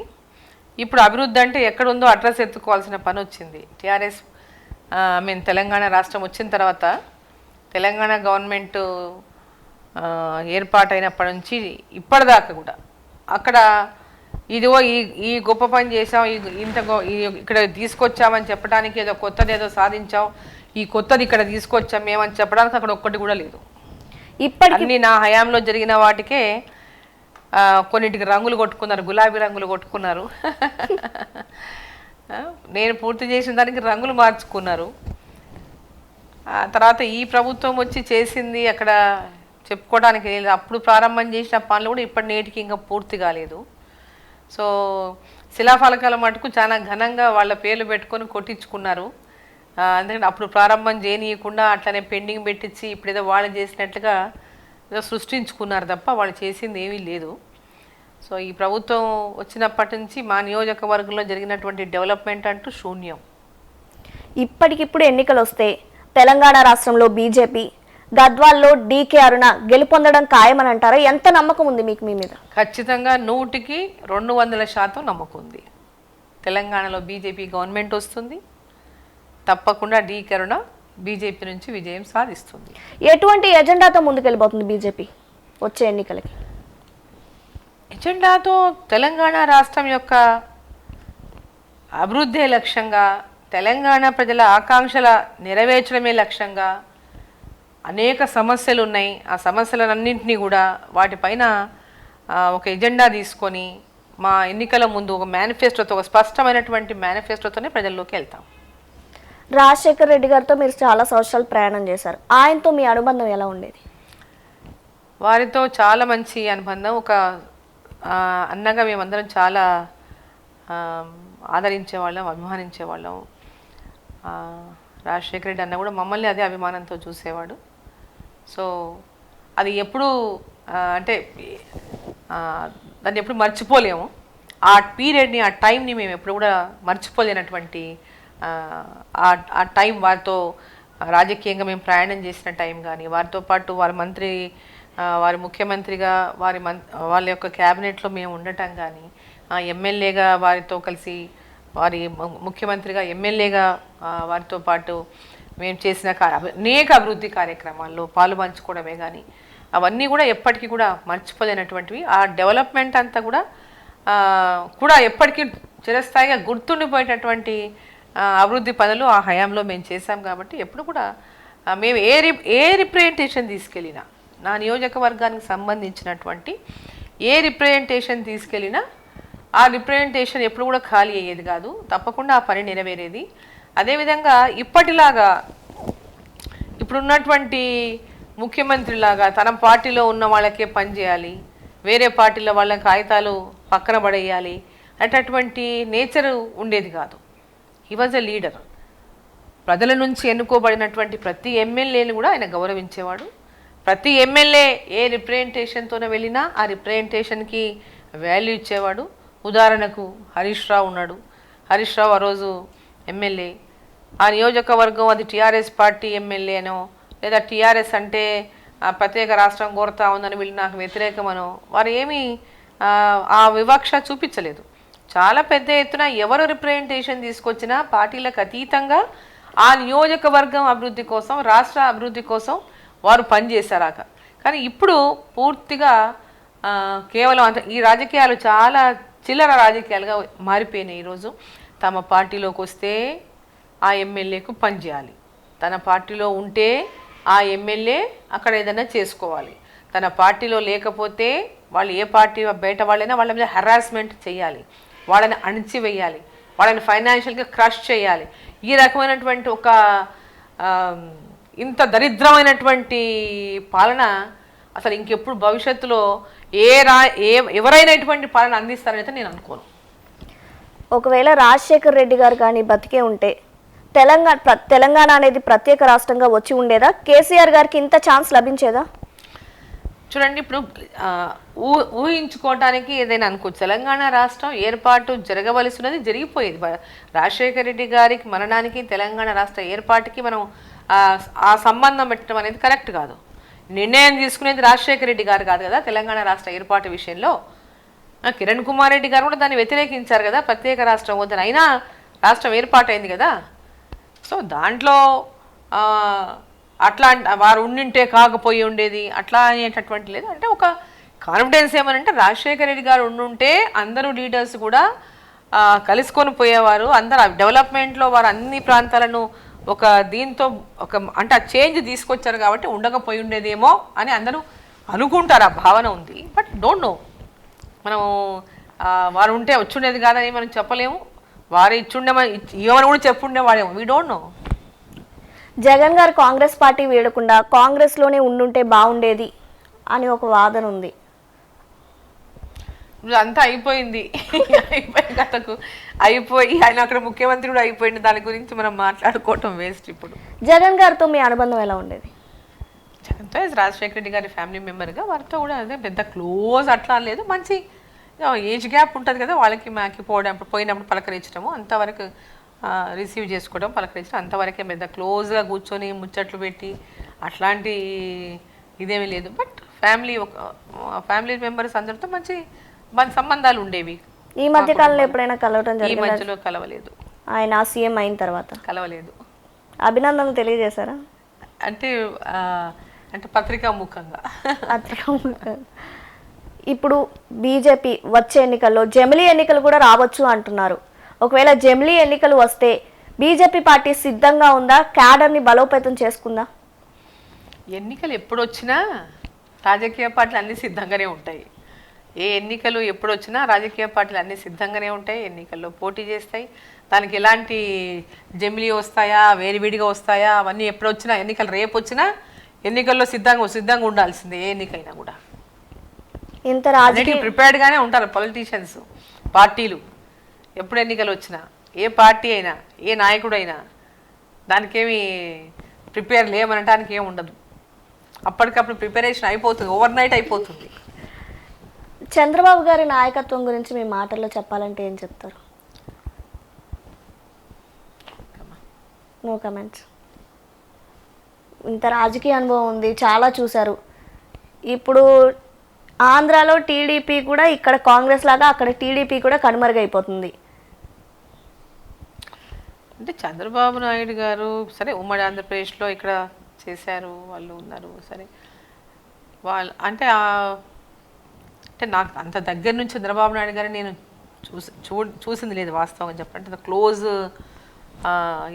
ఇప్పుడు అభివృద్ధి అంటే ఎక్కడుందో అడ్రస్ ఎత్తుకోవాల్సిన పని వచ్చింది. టీఆర్ఎస్ మేము తెలంగాణ రాష్ట్రం వచ్చిన తర్వాత, తెలంగాణ గవర్నమెంట్ ఏర్పాటైనప్పటి నుంచి ఇప్పటిదాకా కూడా అక్కడ ఇదిగో ఈ గొప్ప పని చేసాం, ఇక్కడ తీసుకొచ్చామని చెప్పడానికి, ఏదో కొత్తది ఏదో సాధించాం, ఈ కొత్తది ఇక్కడ తీసుకొచ్చాం మేమని చెప్పడానికి అక్కడ ఒక్కటి కూడా లేదు. ఇప్పటికీ నా హయాంలో జరిగిన వాటికే కొన్నిటికి రంగులు కొట్టుకున్నారు, గులాబీ రంగులు కొట్టుకున్నారు. నేను పూర్తి చేసిన దానికి రంగులు మార్చుకున్నారు. తర్వాత ఈ ప్రభుత్వం వచ్చి చేసింది అక్కడ చెప్పుకోవడానికి లేదు. అప్పుడు ప్రారంభం చేసిన పనులు కూడా ఇప్పటి నేటికి ఇంకా పూర్తి కాలేదు. సో శిలాఫలకాల మటుకు చాలా ఘనంగా వాళ్ళ పేర్లు పెట్టుకొని కొట్టించుకున్నారు. ఎందుకంటే అప్పుడు ప్రారంభం చేయనీయకుండా అట్లనే పెండింగ్ పెట్టించి ఇప్పుడు ఏదో వాళ్ళు చేసినట్లుగా ఏదో సృష్టించుకున్నారు తప్ప వాళ్ళు చేసింది ఏమీ లేదు. సో ఈ ప్రభుత్వం వచ్చినప్పటి నుంచి మా నియోజకవర్గంలో జరిగినటువంటి డెవలప్మెంట్ అంటూ శూన్యం. ఇప్పటికిప్పుడు ఎన్నికలు వస్తే తెలంగాణ రాష్ట్రంలో బీజేపీ, గద్వాల్లో డీకే అరుణ గెలుపొందడం ఖాయమని అంటారా? ఎంత నమ్మకం ఉంది మీకు మీ మీద? ఖచ్చితంగా 100కి 200% నమ్మకం ఉంది. తెలంగాణలో బీజేపీ గవర్నమెంట్ వస్తుంది, తప్పకుండా డీకే అరుణ బీజేపీ నుంచి విజయం సాధిస్తుంది. ఎటువంటి ఎజెండాతో ముందుకెళ్ళిపోతుంది బీజేపీ వచ్చే ఎన్నికలకి? ఎజెండాతో తెలంగాణ రాష్ట్రం యొక్క అభివృద్ధి లక్ష్యంగా, తెలంగాణ ప్రజల ఆకాంక్షల నెరవేర్చడమే లక్ష్యంగా. అనేక సమస్యలు ఉన్నాయి, ఆ సమస్యలన్నింటినీ కూడా వాటిపైన ఒక ఎజెండా తీసుకొని మా ఎన్నికల ముందు ఒక మేనిఫెస్టోతో, ఒక స్పష్టమైనటువంటి మేనిఫెస్టోతోనే ప్రజల్లోకి వెళ్తాం. రాజశేఖర్ రెడ్డి గారితో మీరు చాలా సంవత్సరాలు ప్రయాణం చేశారు, ఆయనతో మీ అనుబంధం ఎలా ఉండేది? వారితో చాలా మంచి అనుబంధం. ఒక అన్నగా మేమందరం చాలా ఆదరించేవాళ్ళం, అభిమానించేవాళ్ళం. రాజశేఖర రెడ్డి అన్న కూడా మమ్మల్ని అదే అభిమానంతో చూసేవాడు. సో అది ఎప్పుడు అంటే దాన్ని ఎప్పుడు మర్చిపోలేము. ఆ పీరియడ్ని, ఆ టైంని మేము ఎప్పుడు కూడా మర్చిపోలేనటువంటి ఆ టైం, వారితో రాజకీయంగా మేము ప్రయాణం చేసిన టైం కానీ, వారితో పాటు వారి మంత్రి, వారి ముఖ్యమంత్రిగా వాళ్ళ యొక్క క్యాబినెట్లో మేము ఉండటం కానీ, ఎమ్మెల్యేగా వారితో కలిసి, వారి ముఖ్యమంత్రిగా ఎమ్మెల్యేగా వారితో పాటు మేము చేసిన అనేక అభివృద్ధి కార్యక్రమాల్లో పాలు పంచుకోవడమే కానీ, అవన్నీ కూడా ఎప్పటికీ కూడా మర్చిపోలేనటువంటివి. ఆ డెవలప్మెంట్ అంతా కూడా ఎప్పటికీ చిరస్థాయిగా గుర్తుండిపోయేటటువంటి అభివృద్ధి పనులు ఆ హయాంలో మేము చేశాం. కాబట్టి ఎప్పుడు కూడా మేము ఏ రిప్రజెంటేషన్ తీసుకెళ్ళినా, నా నియోజకవర్గానికి సంబంధించినటువంటి ఏ రిప్రజెంటేషన్ తీసుకెళ్ళినా ఆ రిప్రజెంటేషన్ ఎప్పుడు కూడా ఖాళీ అయ్యేది కాదు, తప్పకుండా ఆ పని నెరవేరేది. అదేవిధంగా ఇప్పటిలాగా ఇప్పుడున్నటువంటి ముఖ్యమంత్రిలాగా తన పార్టీలో ఉన్న వాళ్ళకే పనిచేయాలి, వేరే పార్టీలో వాళ్ళ కాగితాలు పక్కన పడేయాలి అటువంటి నేచర్ ఉండేది కాదు. He was a leader. ప్రజల నుంచి ఎన్నుకోబడినటువంటి ప్రతి ఎమ్మెల్యేని కూడా ఆయన గౌరవించేవాడు. ప్రతి ఎమ్మెల్యే ఏ రిప్రజెంటేషన్తోనే వెళ్ళినా ఆ రిప్రజెంటేషన్కి వాల్యూ ఇచ్చేవాడు. ఉదాహరణకు హరీష్ రావు ఉన్నాడు. హరీష్ రావు ఆ రోజు ఎమ్మెల్యే. ఆ నియోజకవర్గం అది టీఆర్ఎస్ పార్టీ ఎమ్మెల్యేనో, లేదా టీఆర్ఎస్ అంటే ప్రత్యేక రాష్ట్రం కోరుతా ఉందని వీళ్ళు నాకు వ్యతిరేకమనో వారు ఏమీ ఆ వివక్ష చూపించలేదు. చాలా పెద్ద ఎత్తున ఎవరు రిప్రజెంటేషన్ తీసుకొచ్చినా పార్టీలకు అతీతంగా ఆ నియోజకవర్గం అభివృద్ధి కోసం, రాష్ట్ర అభివృద్ధి కోసం వారు పనిచేశారాక. కానీ ఇప్పుడు పూర్తిగా కేవలం ఈ రాజకీయాలు చాలా చిల్లర రాజకీయాలుగా మారిపోయినాయి. ఈరోజు తమ పార్టీలోకి వస్తే ఆ ఎమ్మెల్యేకు పనిచేయాలి, తన పార్టీలో ఉంటే ఆ ఎమ్మెల్యే అక్కడ ఏదైనా చేసుకోవాలి, తన పార్టీలో లేకపోతే వాళ్ళు ఏ పార్టీ బయట వాళ్ళైనా వాళ్ళ మీద హెరాస్మెంట్ చేయాలి, వాళ్ళని అణిచివేయాలి, వాళ్ళని ఫైనాన్షియల్గా క్రష్ చేయాలి. ఈ రకమైనటువంటి ఒక ఇంత దరిద్రమైనటువంటి పాలన అసలు ఇంకెప్పుడు భవిష్యత్తులో ఎవరైనా ఇటువంటి పాలన అందిస్తారని అయితే నేను ఒకవేళ రాజశేఖర్ రెడ్డి గారు కానీ బతికే ఉంటే తెలంగాణ అనేది ప్రత్యేక రాష్ట్రంగా వచ్చి ఉండేదా? కేసీఆర్ గారికి ఇంత ఛాన్స్ లభించేదా? చూడండి, ఇప్పుడు ఊహించుకోవటానికి ఏదైనా అనుకోవచ్చు. తెలంగాణ రాష్ట్రం ఏర్పాటు జరగవలసినది జరిగిపోయేది. రాజశేఖర రెడ్డి గారికి మరణానికి తెలంగాణ రాష్ట్ర ఏర్పాటుకి మనం ఆ సంబంధం పెట్టడం అనేది కరెక్ట్ కాదు. నిర్ణయం తీసుకునేది రాజశేఖర రెడ్డి గారు కాదు కదా తెలంగాణ రాష్ట్ర ఏర్పాటు విషయంలో. కిరణ్ కుమార్ రెడ్డి గారు కూడా దాన్ని వ్యతిరేకించారు కదా, ప్రత్యేక రాష్ట్రం వద్దని. అయినా రాష్ట్రం ఏర్పాటైంది కదా. సో దాంట్లో అట్లా వారు ఉండింటే కాకపోయి ఉండేది అట్లా అనేటటువంటి లేదు. అంటే ఒక కాన్ఫిడెన్స్ ఏమనంటే రాజశేఖర రెడ్డి గారు ఉండుంటే అందరూ లీడర్స్ కూడా కలుసుకొని పోయేవారు. అందరు డెవలప్మెంట్లో వారు అన్ని ప్రాంతాలను ఒక దీంతో అంటే ఆ చేంజ్ తీసుకొచ్చారు కాబట్టి ఉండకపోయి ఉండేదేమో అని అందరూ అనుకుంటారు. ఆ భావన ఉంది. బట్ డోంట్ నో, మనం వారు ఉంటే వచ్చుండేది కాదని మనం చెప్పలేము. వారు ఏమని కూడా చెప్పుండేవాడేమో, వీ డోంట్ నో. జగన్ గారు కాంగ్రెస్ పార్టీ వీడకుండా కాంగ్రెస్లోనే ఉండుంటే బాగుండేది అని ఒక వాదన ఉంది. అంతా అయిపోయింది, కథకు అయిపోయి ఆయన అక్కడ ముఖ్యమంత్రి కూడా అయిపోయింది. దాని గురించి మనం మాట్లాడుకోవటం వేస్ట్. ఇప్పుడు జగన్ గారితో మీ అనుబంధం ఎలా ఉండేది? జగన్తో రాజశేఖర రెడ్డి గారి ఫ్యామిలీ మెంబర్గా వారితో కూడా అదే పెద్ద క్లోజ్ అట్లా లేదు. మంచి ఏజ్ గ్యాప్ ఉంటుంది కదా వాళ్ళకి, మాకి పోయినప్పుడు పలకరించడము, అంతవరకు రిసీవ్ చేసుకోవడం, పలకరించడం, అంతవరకే. పెద్ద క్లోజ్గా కూర్చొని ముచ్చట్లు పెట్టి అట్లాంటి ఇదేమీ లేదు. బట్ ఫ్యామిలీ మెంబర్స్ అందరితో మంచి సంబంధాలు ఉండేవి. ఈ మధ్య కాలంలో ఎప్పుడైనా కలవటం జరిగిందా? ఈ మధ్యలో కలవలేదు. ఆయన సీఎం అయిన తర్వాత కలవలేదు. అభినందనలు తెలియజేశారా? అంటే పత్రికాముఖంగా. ఇప్పుడు బీజేపీ వచ్చే ఎన్నికల్లో జమిలీ ఎన్నికలు కూడా రావచ్చు అంటున్నారు. ఒకవేళ జమిలీ ఎన్నికలు వస్తే బీజేపీ పార్టీ సిద్ధంగా ఉందా? క్యాడర్ని బలోపేతం చేసుకుందా? ఎన్నికలు ఎప్పుడు వచ్చినా రాజకీయ పార్టీలు అన్నీ సిద్ధంగానే ఉంటాయి. ఏ ఎన్నికలు ఎప్పుడు వచ్చినా రాజకీయ పార్టీలు అన్నీ సిద్ధంగానే ఉంటాయి, ఎన్నికల్లో పోటీ చేస్తాయి. దానికి ఎలాంటి జమిలీ వస్తాయా, వేడివిడిగా వస్తాయా, అవన్నీ ఎప్పుడు వచ్చినా, ఎన్నికలు రేపు వచ్చినా ఎన్నికల్లో సిద్ధంగా ఉండాల్సిందే. ఏ ఎన్నికైనా కూడా ఇంత రాజకీయ ప్రిపేర్డ్గానే ఉంటారు పొలిటీషియన్స్, పార్టీలు. ఎప్పుడు ఎన్నికలు వచ్చినా ఏ పార్టీ అయినా ఏ నాయకుడైనా దానికేమి ప్రిపేర్ లేవనటానికి ఏమి ఉండదు. అప్పటికప్పుడు ప్రిపరేషన్ అయిపోతుంది, ఓవర్ నైట్ అయిపోతుంది. చంద్రబాబు గారి నాయకత్వం గురించి మీ మాటల్లో చెప్పాలంటే ఏం చెప్తారు? No comments. ఇంత రాజకీయ అనుభవం ఉంది, చాలా చూశారు. ఇప్పుడు ఆంధ్రాలో టీడీపీ కూడా ఇక్కడ కాంగ్రెస్ లాగా అక్కడ టీడీపీ కూడా కనుమరుగైపోతుంది. అంటే చంద్రబాబు నాయుడు గారు సరే ఉమ్మడి ఆంధ్రప్రదేశ్లో ఇక్కడ చేశారు, వాళ్ళు ఉన్నారు సరే. వాళ్ళు అంటే అంటే నాకు అంత దగ్గర నుంచి చంద్రబాబు నాయుడు గారిని నేను చూసింది లేదు వాస్తవంగా చెప్పాలంటే. అంత క్లోజ్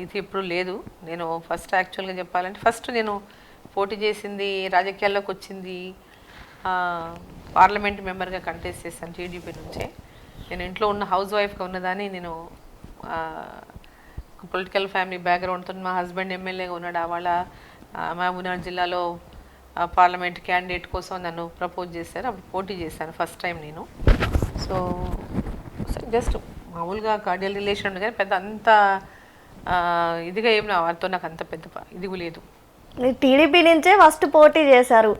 ఇది ఎప్పుడు లేదు. నేను ఫస్ట్ యాక్చువల్గా చెప్పాలంటే ఫస్ట్ నేను పోటీ చేసింది, రాజకీయాల్లోకి వచ్చింది పార్లమెంట్ మెంబర్గా కంటెస్ట్ చేశాను టీడీపీ నుంచే. నేను ఇంట్లో ఉన్న హౌస్ వైఫ్గా ఉన్నదాన్ని. నేను పొలిటికల్ ఫ్యామిలీ బ్యాక్గ్రౌండ్తో మా హస్బెండ్ ఎమ్మెల్యేగా ఉన్నాడు. వాళ్ళ మహబూబ్నగర్ జిల్లాలో పార్లమెంట్ క్యాండిడేట్ కోసం నన్ను ప్రపోజ్ చేశారు. అప్పుడు పోటీ చేశాను ఫస్ట్ టైం నేను. సో జస్ట్ మామూలుగా కార్డియల్ రిలేషన్ ఉంది కానీ పెద్ద అంత ఇదిగా ఏం వారితో నాకు అంత పెద్ద ఇది లేదు. టీడీపీ నుంచే ఫస్ట్ పోటీ చేశారు,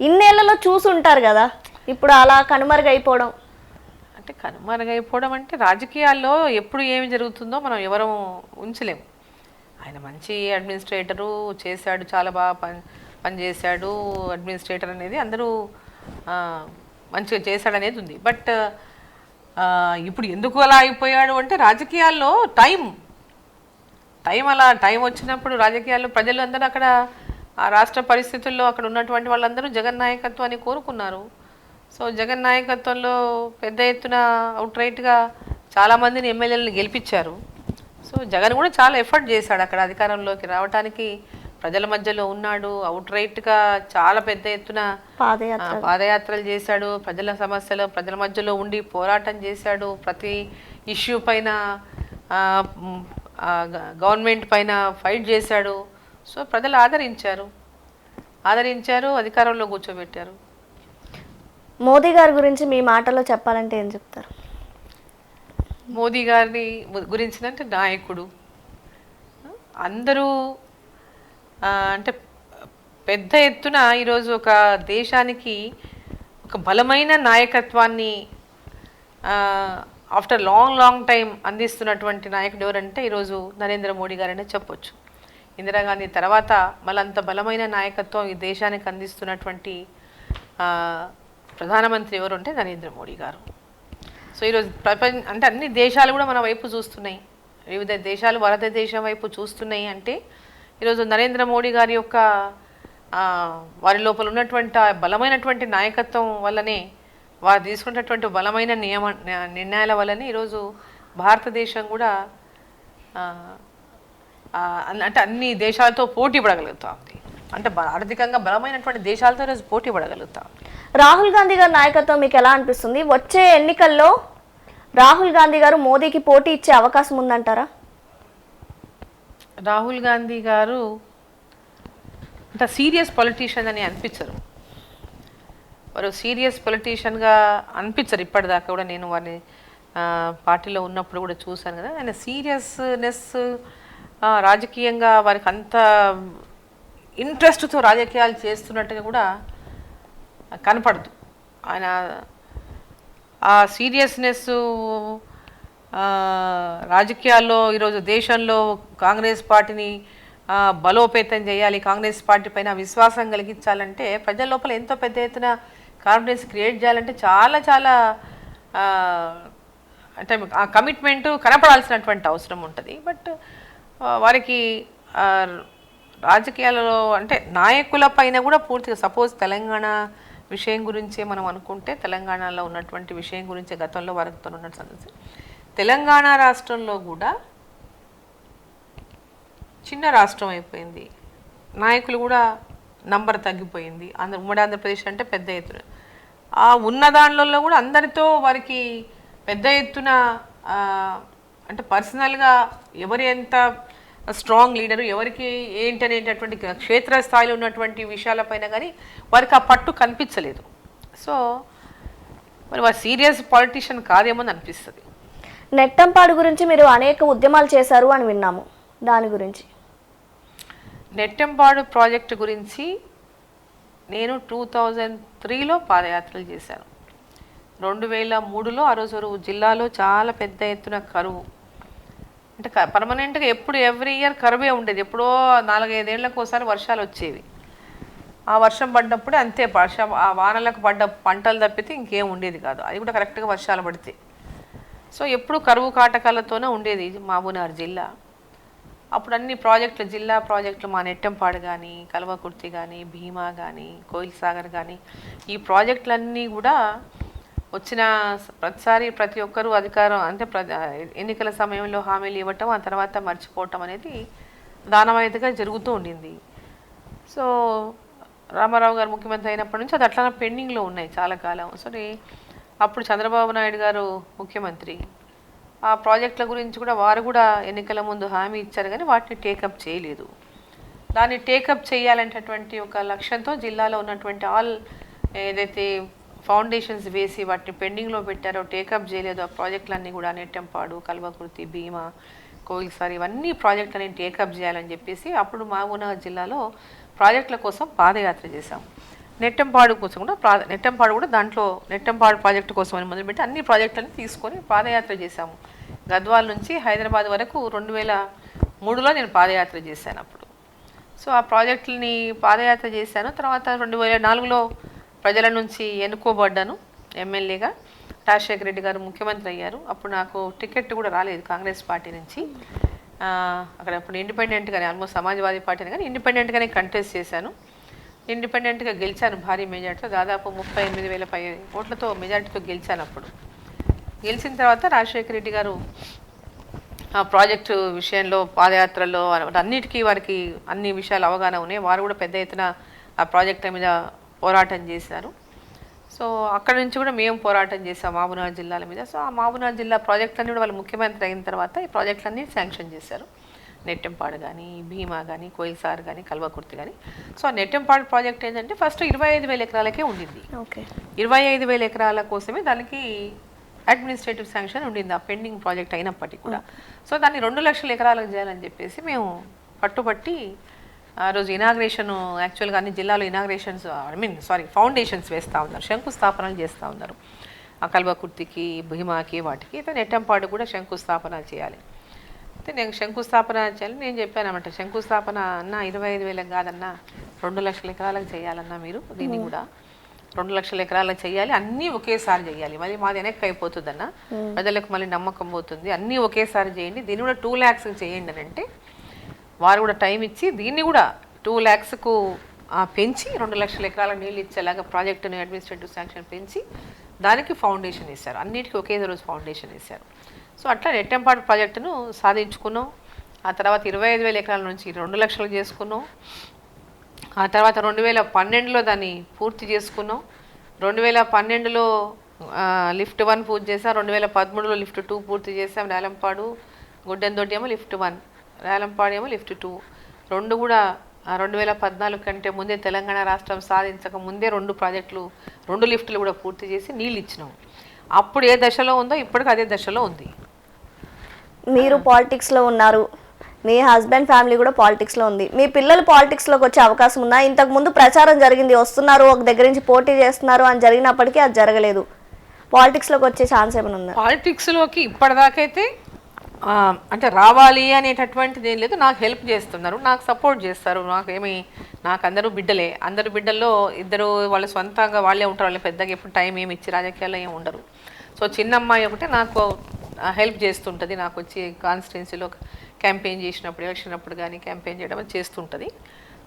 ఇన్నేళ్లలో చూసుంటారు కదా, ఇప్పుడు అలా కనుమరుగైపోవడం అంటే కనుమరుగైపోవడం అంటే రాజకీయాల్లో ఎప్పుడు ఏమి జరుగుతుందో మనం ఎవరు ఉంచలేము. ఆయన మంచి అడ్మినిస్ట్రేటరు చేశాడు, చాలా బాగా పనిచేశాడు. అడ్మినిస్ట్రేటర్ అనేది అందరూ మంచిగా చేశాడనేది ఉంది. బట్ ఇప్పుడు ఎందుకు అలా అయిపోయాడు అంటే రాజకీయాల్లో టైం అలా టైం వచ్చినప్పుడు రాజకీయాల్లో ప్రజలు అందరూ అక్కడ ఆ రాష్ట్ర పరిస్థితుల్లో అక్కడ ఉన్నటువంటి వాళ్ళందరూ జగన్ నాయకత్వాన్ని కోరుకున్నారు. సో జగన్ నాయకత్వంలో పెద్ద ఎత్తున అవుట్రైట్గా చాలామందిని ఎమ్మెల్యేలను గెలిపించారు. సో జగన్ కూడా చాలా ఎఫర్ట్ చేశాడు అక్కడ అధికారంలోకి రావడానికి, ప్రజల మధ్యలో ఉన్నాడు. అవుట్రైట్గా చాలా పెద్ద ఎత్తున పాదయాత్రలు చేశాడు, ప్రజల సమస్యలు ప్రజల మధ్యలో ఉండి పోరాటం చేశాడు. ప్రతి ఇష్యూ పైన గవర్నమెంట్ పైన ఫైట్ చేశాడు. సో ప్రజలు ఆదరించారు, అధికారంలో కూర్చోబెట్టారు. మోదీ గారి గురించి మీ మాటలో చెప్పాలంటే ఏం చెప్తారు? మోదీ గారిని గురించినంటే నాయకుడు, అందరూ అంటే పెద్ద ఎత్తున ఈరోజు ఒక దేశానికి ఒక బలమైన నాయకత్వాన్ని ఆఫ్టర్ లాంగ్ టైం అందిస్తున్నటువంటి నాయకుడు ఎవరంటే ఈరోజు నరేంద్ర మోడీ గారనే చెప్పొచ్చు. ఇందిరాగాంధీ తర్వాత మళ్ళీ అంత బలమైన నాయకత్వం ఈ దేశానికి అందిస్తున్నటువంటి ప్రధానమంత్రి ఎవరు అంటే నరేంద్ర మోడీ గారు. సో ఈరోజు అంటే అన్ని దేశాలు కూడా మన వైపు చూస్తున్నాయి, వివిధ దేశాలు భారతదేశం వైపు చూస్తున్నాయి. అంటే ఈరోజు నరేంద్ర మోడీ గారి యొక్క వారి లోపల ఉన్నటువంటి బలమైనటువంటి నాయకత్వం వల్లనే, వారు తీసుకున్నటువంటి బలమైన నిర్ణయాల వల్లనే ఈరోజు భారతదేశం కూడా అంటే అన్ని దేశాలతో పోటీ పడగలుగుతా ఉంది. అంటే ఆర్థికంగా బలమైనటువంటి దేశాలతో ఈరోజు పోటీ పడగలుగుతా ఉంది. రాహుల్ గాంధీ గారి నాయకత్వం మీకు ఎలా అనిపిస్తుంది? వచ్చే ఎన్నికల్లో రాహుల్ గాంధీ గారు మోదీకి పోటీ ఇచ్చే అవకాశం ఉందంటారా? రాహుల్ గాంధీ గారు అంత సీరియస్ పొలిటీషియన్ అని అనిపించరు. వారు సీరియస్ పొలిటీషియన్గా అనిపించరు ఇప్పటిదాకా కూడా. నేను వారిని పార్టీలో ఉన్నప్పుడు కూడా చూశాను కదా. ఆయన సీరియస్నెస్ రాజకీయంగా వారికి అంత ఇంట్రెస్ట్తో రాజకీయాలు చేస్తున్నట్టుగా కూడా కనపడదు. ఆయన ఆ సీరియస్నెస్ రాజకీయాల్లో ఈరోజు దేశంలో కాంగ్రెస్ పార్టీని బలోపేతం చేయాలి, కాంగ్రెస్ పార్టీ పైన విశ్వాసం కలిగించాలంటే ప్రజల లోపల ఎంతో పెద్ద ఎత్తున కాన్ఫిడెన్స్ క్రియేట్ చేయాలంటే చాలా అంటే ఆ కమిట్మెంటు కనపడాల్సినటువంటి అవసరం ఉంటుంది. బట్ వారికి రాజకీయాలలో అంటే నాయకుల పైన కూడా పూర్తిగా సపోజ్ తెలంగాణ విషయం గురించే మనం అనుకుంటే, తెలంగాణలో ఉన్నటువంటి విషయం గురించే గతంలో వారితో ఉన్న సమస్య, తెలంగాణ రాష్ట్రంలో కూడా చిన్న రాష్ట్రం అయిపోయింది, నాయకులు కూడా నంబర్ తగ్గిపోయింది. ఉమ్మడి ఆంధ్రప్రదేశ్ అంటే పెద్ద ఎత్తున ఆ ఉన్న దానిలో కూడా అందరితో వారికి పెద్ద ఎత్తున అంటే పర్సనల్గా ఎవరు ఎంత స్ట్రాంగ్ లీడరు, ఎవరికి ఏంటి అనేటటువంటి క్షేత్రస్థాయిలో ఉన్నటువంటి విషయాలపైన కానీ వారికి ఆ పట్టు కనిపించలేదు. సో మరి వారు సీరియస్ పాలిటిషియన్ కాదేమో అని అనిపిస్తుంది. నెట్టంపాడు గురించి మీరు అనేక ఉద్యమాలు చేశారు అని విన్నాము, దాని గురించి? నెట్టంపాడు ప్రాజెక్టు గురించి నేను 2003లో పాదయాత్రలు చేశాను. 2003లో ఆ రోజు జిల్లాలో చాలా పెద్ద ఎత్తున కరువు, అంటే పర్మనెంట్గా ఎప్పుడు ఎవ్రీ ఇయర్ కరువే ఉండేది. ఎప్పుడో 4-5 ఏళ్ళకు ఒకసారి వర్షాలు వచ్చేవి. ఆ వర్షం పడ్డప్పుడే అంతే, ఆ వానలకు పడ్డ పంటలు తప్పితే ఇంకేం ఉండేది కాదు, అది కూడా కరెక్ట్గా వర్షాలు పడితే. సో ఎప్పుడు కరువు కాటకాలతోనే ఉండేది మహబూబ్నగర్ జిల్లా. అప్పుడు అన్ని ప్రాజెక్టులు, జిల్లా ప్రాజెక్టులు, మా నెట్టంపాడు కానీ, కల్వకుర్తి కానీ, భీమా కానీ, కోయిల్ సాగర్ కానీ, ఈ ప్రాజెక్టులన్నీ కూడా వచ్చిన ప్రతిసారి ప్రతి ఒక్కరూ అధికారం అంటే ఎన్నికల సమయంలో హామీలు ఇవ్వటం, ఆ తర్వాత మర్చిపోవటం అనేది దానవాయితీగా జరుగుతూ ఉండింది. సో రామారావు గారు ముఖ్యమంత్రి అయినప్పటి నుంచి అది అట్లా పెండింగ్లో ఉన్నాయి చాలా కాలం. సరే అప్పుడు చంద్రబాబు నాయుడు గారు ముఖ్యమంత్రి, ఆ ప్రాజెక్టుల గురించి కూడా వారు కూడా ఎన్నికల ముందు హామీ ఇచ్చారు, కానీ వాటిని టేకప్ చేయలేదు. దాన్ని టేకప్ చేయాలనేటటువంటి ఒక లక్ష్యంతో జిల్లాలో ఉన్నటువంటి ఆల్ ఏదైతే ఫౌండేషన్స్ వేసి వాటిని పెండింగ్లో పెట్టారో, టేకప్ చేయలేదు ఆ ప్రాజెక్టులన్నీ కూడా, నెట్టంపాడు, కల్వకుర్తి, భీమా, కోయిల్ సార్, ఇవన్నీ ప్రాజెక్టులని టేకప్ చేయాలని చెప్పేసి అప్పుడు మహబూబ్నగర్ జిల్లాలో ప్రాజెక్టుల కోసం పాదయాత్ర చేశాం. నెట్టంపాడు కోసం కూడా నెట్టంపాడు కూడా దాంట్లో నెట్టంపాడు ప్రాజెక్టు కోసం అని మొదలుపెట్టి అన్ని ప్రాజెక్టులను తీసుకొని పాదయాత్ర చేశాము. గద్వాల నుంచి హైదరాబాద్ వరకు 2003లో నేను పాదయాత్ర చేశాను అప్పుడు. సో ఆ ప్రాజెక్టులని పాదయాత్ర చేశాను. తర్వాత 2004లో ప్రజల నుంచి ఎన్నుకోబడ్డాను ఎమ్మెల్యేగా. రాజశేఖర రెడ్డి గారు ముఖ్యమంత్రి అయ్యారు. అప్పుడు నాకు టికెట్ కూడా రాలేదు కాంగ్రెస్ పార్టీ నుంచి. అక్కడ అప్పుడు ఇండిపెండెంట్గానే, ఆల్మోస్ట్ సమాజ్వాదీ పార్టీని కానీ ఇండిపెండెంట్గానే కంటెస్ట్ చేశాను. ఇండిపెండెంట్గా గెలిచాను భారీ మెజార్టీతో, దాదాపు 38,000 పై ఓట్లతో మెజార్టీతో గెలిచాను. అప్పుడు గెలిచిన తర్వాత రాజశేఖర రెడ్డి గారు ఆ ప్రాజెక్టు విషయంలో పాదయాత్రలో అన్నిటికీ వారికి అన్ని విషయాలు అవగాహన ఉన్నాయి. వారు కూడా పెద్ద ఎత్తున ఆ ప్రాజెక్టుల మీద పోరాటం చేశారు. సో అక్కడ నుంచి కూడా మేము పోరాటం చేసాం మహబూబ్నగర్ జిల్లాల మీద. సో ఆ మహబూబ్నగర్ జిల్లా ప్రాజెక్టులన్నీ కూడా వాళ్ళు ముఖ్యమంత్రి అయిన తర్వాత ఈ ప్రాజెక్టులన్నీ శాంక్షన్ చేశారు. నెట్టంపాడు కానీ, భీమా కానీ, కోయిల్ సార్ కానీ, కల్వకుర్తి కానీ. సో ఆ నెట్టంపాడు ప్రాజెక్ట్ ఏంటంటే ఫస్ట్ 25,000 ఎకరాలకే ఉండింది. 25,000 ఎకరాల కోసమే దానికి అడ్మినిస్ట్రేటివ్ శాంక్షన్ ఉండింది ఆ పెండింగ్ ప్రాజెక్ట్ అయినప్పటికీ కూడా. సో దాన్ని 2 లక్షల ఎకరాలకు చేయాలని చెప్పేసి మేము పట్టుబట్టి ఆ రోజు ఇనాగ్రేషన్, యాక్చువల్గా అన్ని జిల్లాలో ఇనాగ్రేషన్స్ ఫౌండేషన్స్ వేస్తూ ఉన్నారు, శంకుస్థాపనలు చేస్తూ ఉన్నారు. ఆ కల్వకుర్తికి, భీమాకి, వాటికి. అయితే నెట్టంపాడు కూడా శంకుస్థాపన చేయాలి. అయితే నేను శంకుస్థాపన చేయాలని నేను చెప్పానన్నమాట. శంకుస్థాపన అన్న 25,000 కాదన్నా 2 లక్షల ఎకరాలకు చేయాలన్నా మీరు దీన్ని కూడా 2 లక్షల ఎకరాలకు చేయాలి, అన్నీ ఒకేసారి చేయాలి, మళ్ళీ మాది వెనక్కి అయిపోతుందన్న, ప్రజలకు మళ్ళీ నమ్మకం పోతుంది, అన్నీ ఒకేసారి చేయండి, దీన్ని కూడా 2 lakhs చేయండి అని అంటే వారు కూడా టైం ఇచ్చి దీన్ని కూడా 2 lakhsకు పెంచి 2 లక్షల ఎకరాల నీళ్ళు ఇచ్చేలాగా ప్రాజెక్టుని అడ్మినిస్ట్రేటివ్ శాంక్షన్ పెంచి దానికి ఫౌండేషన్ వేశారు. అన్నిటికీ ఒకే రోజు ఫౌండేషన్ వేశారు. సో అట్లా నెట్టంపాడు ప్రాజెక్టును సాధించుకున్నాం. ఆ తర్వాత 25,000 ఎకరాల నుంచి 2 లక్షలు చేసుకున్నాం. ఆ తర్వాత 2012లో దాన్ని పూర్తి చేసుకున్నాం. 2012లో లిఫ్ట్ 1 పూర్తి చేసాం. 2013లో లిఫ్ట్ 2 పూర్తి చేసాం. రేలంపాడు, గుడ్డెందొడ్డి ఏమో లిఫ్ట్ 1, రేలంపాడు ఏమో లిఫ్ట్ 2. రెండు కూడా 2014 కంటే ముందే, తెలంగాణ రాష్ట్రం సాధించక ముందే 2 ప్రాజెక్టులు, 2 లిఫ్టులు కూడా పూర్తి చేసి నీళ్ళు ఇచ్చినాం. అప్పుడు ఏ దశలో ఉందో ఇప్పటికి అదే దశలో ఉంది. మీరు పాలిటిక్స్లో ఉన్నారు, మీ హస్బెండ్ ఫ్యామిలీ కూడా పాలిటిక్స్లో ఉంది. మీ పిల్లలు పాలిటిక్స్లోకి వచ్చే అవకాశం ఉందా? ఇంతకుముందు ప్రచారం జరిగింది, వస్తున్నారు, ఒక దగ్గర నుంచి పోటీ చేస్తున్నారు అని జరిగినప్పటికీ అది జరగలేదు. పాలిటిక్స్లోకి వచ్చే ఛాన్స్ ఏమైనా ఉందా? పాలిటిక్స్లోకి ఇప్పటిదాకైతే అంటే రావాలి అనేటటువంటిది ఏం లేదు. నాకు హెల్ప్ చేస్తున్నారు, నాకు సపోర్ట్ చేస్తారు. నాకు అందరూ బిడ్డలే. అందరు బిడ్డల్లో 2 వాళ్ళు సొంతంగా వాళ్ళే ఉంటారు, వాళ్ళు పెద్దగా ఎప్పుడు టైం ఏమి ఇచ్చి రాజకీయాల్లో ఏమి ఉండరు. సో చిన్న అమ్మాయి ఒకటే నాకు హెల్ప్ చేస్తుంటుంది, నాకు వచ్చి కాన్స్టిట్యున్సీలో క్యాంపెయిన్ చేసినప్పుడు, ఎలక్షన్ అప్పుడు కానీ క్యాంపెయిన్ చేయడం చేస్తుంటుంది.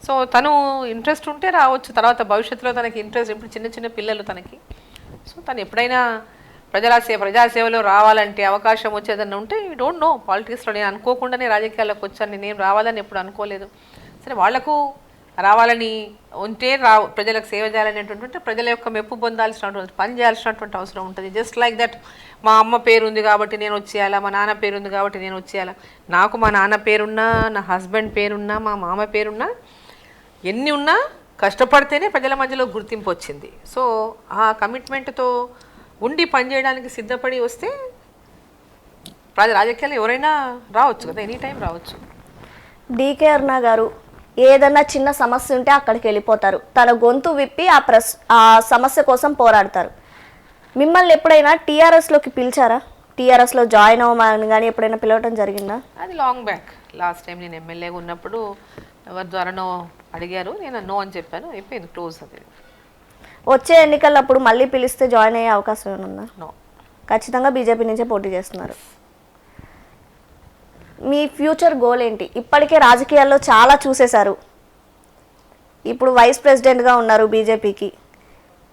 సో తను ఇంట్రెస్ట్ ఉంటే రావచ్చు, తర్వాత భవిష్యత్తులో తనకి ఇంట్రెస్ట్, ఇప్పుడు చిన్న చిన్న పిల్లలు తనకి. సో తను ఎప్పుడైనా ప్రజాసేవలో రావాలంటే అవకాశం వచ్చేదన్నా ఉంటే, యూ డోంట్ నో పాలిటిక్స్లో. నేను అనుకోకుండానే రాజకీయాల్లోకి వచ్చాను, నేను రావాలని ఎప్పుడు అనుకోలేదు. సరే వాళ్లకు రావాలని ఉంటే ప్రజలకు సేవ చేయాలనేటువంటి, ప్రజల యొక్క మెప్పు పొందాల్సినటువంటి పని చేయాల్సినటువంటి అవసరం ఉంటుంది. జస్ట్ లైక్ దట్ మా అమ్మ పేరు ఉంది కాబట్టి నేను వచ్చేయాలా, మా నాన్న పేరు ఉంది కాబట్టి నేను వచ్చేయాలా. నాకు మా నాన్న పేరున్నా, నా హస్బెండ్ పేరున్నా, మా మామ పేరున్నా, ఎన్ని ఉన్నా కష్టపడితేనే ప్రజల మధ్యలో గుర్తింపు వచ్చింది. సో ఆ కమిట్మెంట్తో ఉండి పనిచేయడానికి సిద్ధపడి వస్తే రాజకీయాలు ఎవరైనా రావచ్చు కదా, ఎనీ టైం రావచ్చు. డీకే అరుణ గారు ఏదన్నా చిన్న సమస్య ఉంటే అక్కడికి వెళ్ళిపోతారు, తన గొంతు విప్పి ఆ సమస్య కోసం పోరాడతారు. మిమ్మల్ని ఎప్పుడైనా టీఆర్ఎస్లోకి పిలిచారా? టీఆర్ఎస్లో జాయిన్ అవ్వమని కానీ ఎప్పుడైనా పిలవటం జరిగిందా? అది లాంగ్ బ్యాక్. లాస్ట్ టైం నేను ఎమ్మెల్యేగా ఉన్నప్పుడు ఎవరి ద్వారానో అడిగారు, నేను నో అని చెప్పాను, అయిపోయింది, క్లోజ్. అది వచ్చే ఎన్నికల్లో మళ్ళీ పిలిస్తే జాయిన్ అయ్యే అవకాశం ఏమైనా ఉందా? నో. ఖచ్చితంగా బీజేపీ నుంచే పోటీ చేస్తున్నారు. మీ ఫ్యూచర్ గోల్ ఏంటి? ఇప్పటికే రాజకీయాల్లో చాలా చూసేశారు, ఇప్పుడు వైస్ ప్రెసిడెంట్గా ఉన్నారు బీజేపీకి.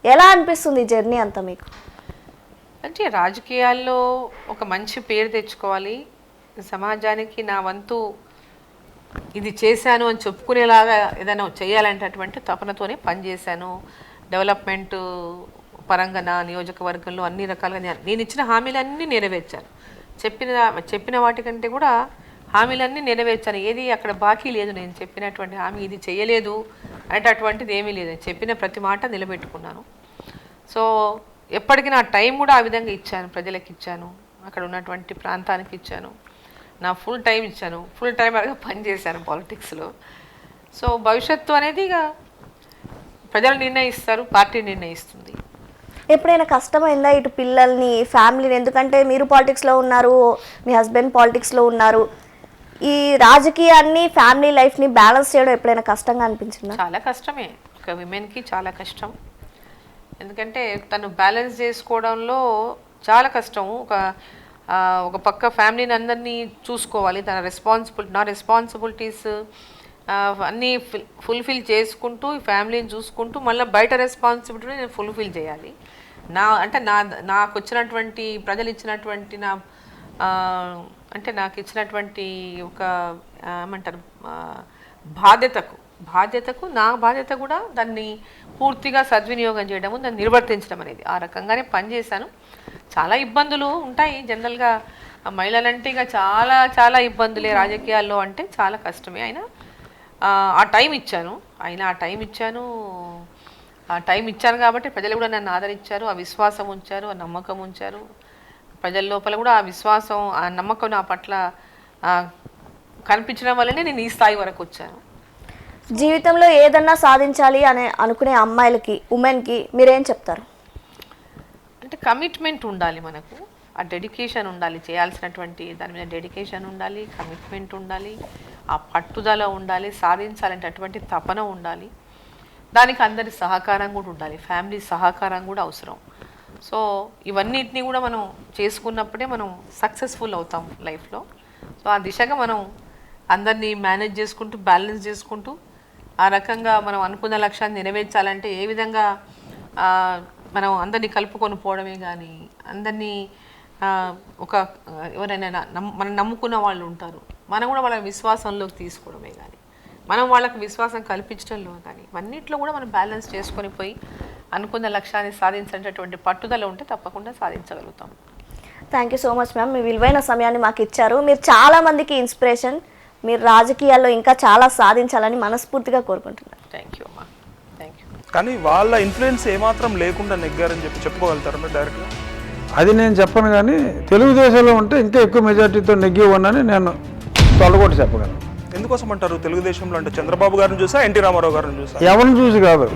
ఎలా అనిపిస్తుంది ఈ జర్నీ అంతా మీకు? అంటే రాజకీయాల్లో ఒక మంచి పేరు తెచ్చుకోవాలి, సమాజానికి నా వంతు ఇది చేశాను అని చెప్పుకునేలాగా ఏదైనా చేయాలంటే తపనతోనే పనిచేశాను. డెవలప్మెంట్ పరంగా నా నియోజకవర్గంలో అన్ని రకాలుగా నేను ఇచ్చిన హామీలన్నీ నెరవేర్చాను. చెప్పిన వాటికంటే కూడా హామీలన్నీ నెరవేర్చాను. ఏది అక్కడ బాకీ లేదు. నేను చెప్పినటువంటి హామీ ఇది చేయలేదు అంటే అటువంటిది ఏమీ లేదు. చెప్పిన ప్రతి మాట నిలబెట్టుకున్నాను. సో ఎప్పటికీ నా టైం కూడా ఆ విధంగా ఇచ్చాను, ప్రజలకు ఇచ్చాను, అక్కడ ఉన్నటువంటి ప్రాంతానికి ఇచ్చాను, నా ఫుల్ టైం ఇచ్చాను, ఫుల్ టైం వరకు పనిచేశాను పాలిటిక్స్లో. సో భవిష్యత్తు అనేది ఇక ప్రజలు నిర్ణయిస్తారు, పార్టీ నిర్ణయిస్తుంది. ఎప్పుడైనా కష్టమైందా ఇటు పిల్లల్ని, ఫ్యామిలీని? ఎందుకంటే మీరు పాలిటిక్స్లో ఉన్నారు, మీ హస్బెండ్ పాలిటిక్స్లో ఉన్నారు. ఈ రాజకీయాన్ని, ఫ్యామిలీ లైఫ్ని బ్యాలెన్స్ చేయడం ఎప్పుడైనా కష్టంగా అనిపించిందా? చాలా కష్టమే, ఒక విమెన్కి చాలా కష్టం. ఎందుకంటే తను బ్యాలెన్స్ చేసుకోవడంలో చాలా కష్టం. ఒక పక్క ఫ్యామిలీని అందరినీ చూసుకోవాలి, తన నా రెస్పాన్సిబిలిటీస్ అన్నీ ఫుల్ఫిల్ చేసుకుంటూ, ఈ ఫ్యామిలీని చూసుకుంటూ మళ్ళీ బయట రెస్పాన్సిబిలిటీ నేను ఫుల్ఫిల్ చేయాలి. నాకు వచ్చినటువంటి ప్రజలు ఇచ్చినటువంటి నాకు ఇచ్చినటువంటి ఒక ఏమంటారు బాధ్యతకు నా బాధ్యత కూడా దాన్ని పూర్తిగా సద్వినియోగం చేయడము, దాన్ని నిర్వర్తించడం అనేది ఆ రకంగానే పనిచేశాను. చాలా ఇబ్బందులు ఉంటాయి జనరల్గా, మహిళలంటే ఇక చాలా చాలా ఇబ్బందులే రాజకీయాల్లో, అంటే చాలా కష్టమే. అయినా ఆ టైం ఇచ్చాను కాబట్టి ప్రజలు కూడా నన్ను ఆదరించారు, ఆ విశ్వాసం ఉంచారు, ఆ నమ్మకం ఉంచారు. ప్రజల లోపల కూడా ఆ విశ్వాసం, ఆ నమ్మకం నా పట్ల కనిపించడం వల్లనే నేను ఈ స్థాయి వరకు వచ్చాను. జీవితంలో ఏదన్నా సాధించాలి అని అనుకునే అమ్మాయిలకి, ఉమెన్కి మీరేం చెప్తారు? అంటే కమిట్మెంట్ ఉండాలి, మనకు ఆ డెడికేషన్ ఉండాలి, చేయాల్సినటువంటి దాని మీద డెడికేషన్ ఉండాలి, కమిట్మెంట్ ఉండాలి, ఆ పట్టుదల ఉండాలి, సాధించాలంటే అటువంటి తపన ఉండాలి. దానికి అందరి సహకారం కూడా ఉండాలి, ఫ్యామిలీ సహకారం కూడా అవసరం. సో ఇవన్నిటిని కూడా మనం చేసుకున్నప్పుడే మనం సక్సెస్ఫుల్ అవుతాం లైఫ్లో. సో ఆ దిశగా మనం అందరినీ మేనేజ్ చేసుకుంటూ, బ్యాలెన్స్ చేసుకుంటూ, ఆ రకంగా మనం అనుకున్న లక్ష్యాన్ని నెరవేర్చాలంటే ఏ విధంగా మనం అందరినీ కలుపుకొని పోవడమే కానీ, అందరినీ ఎవరైనా మనం నమ్ముకున్న వాళ్ళు ఉంటారు, మనం కూడా వాళ్ళ విశ్వాసంలోకి తీసుకోవడమే కానీ, మనం వాళ్ళకి విశ్వాసం కల్పించడంలో కానీ, ఇవన్నిట్లో కూడా మనం బ్యాలెన్స్ చేసుకొని పోయి అనుకున్న లక్ష్యాన్ని సాధించేటటువంటి పట్టుదల ఉంటే తప్పకుండా సాధించగలుగుతాం. Thank you so much ma'am, మీ విలువైన సమయాన్ని మాకు ఇచ్చారు. మీరు చాలా మందికి ఇన్స్పిరేషన్. మీరు రాజకీయాల్లో ఇంకా చాలా సాధించాలని మనస్ఫూర్తిగా కోరుకుంటున్నాను. థ్యాంక్ యూ అమ్మా, థ్యాంక్ యూ. కానీ వాళ్ళ ఇన్ఫ్లుయెన్స్ ఏమాత్రం లేకుండా నెగ్గారని చెప్పుకోగలుగుతారు మీరు డైరెక్ట్గా? అది నేను చెప్పను, కానీ తెలుగుదేశంలో ఉంటే ఇంకా ఎక్కువ మెజార్టీతో నెగ్గి ఉన్నానని నేను తొలగొట్టి చెప్పగలను. ఎందుకోసం అంటారు? తెలుగుదేశంలో అంటే చంద్రబాబు గారిని చూసా, ఎన్టీ రామారావు గారిని చూసా? ఎవరిని చూసి కాదు,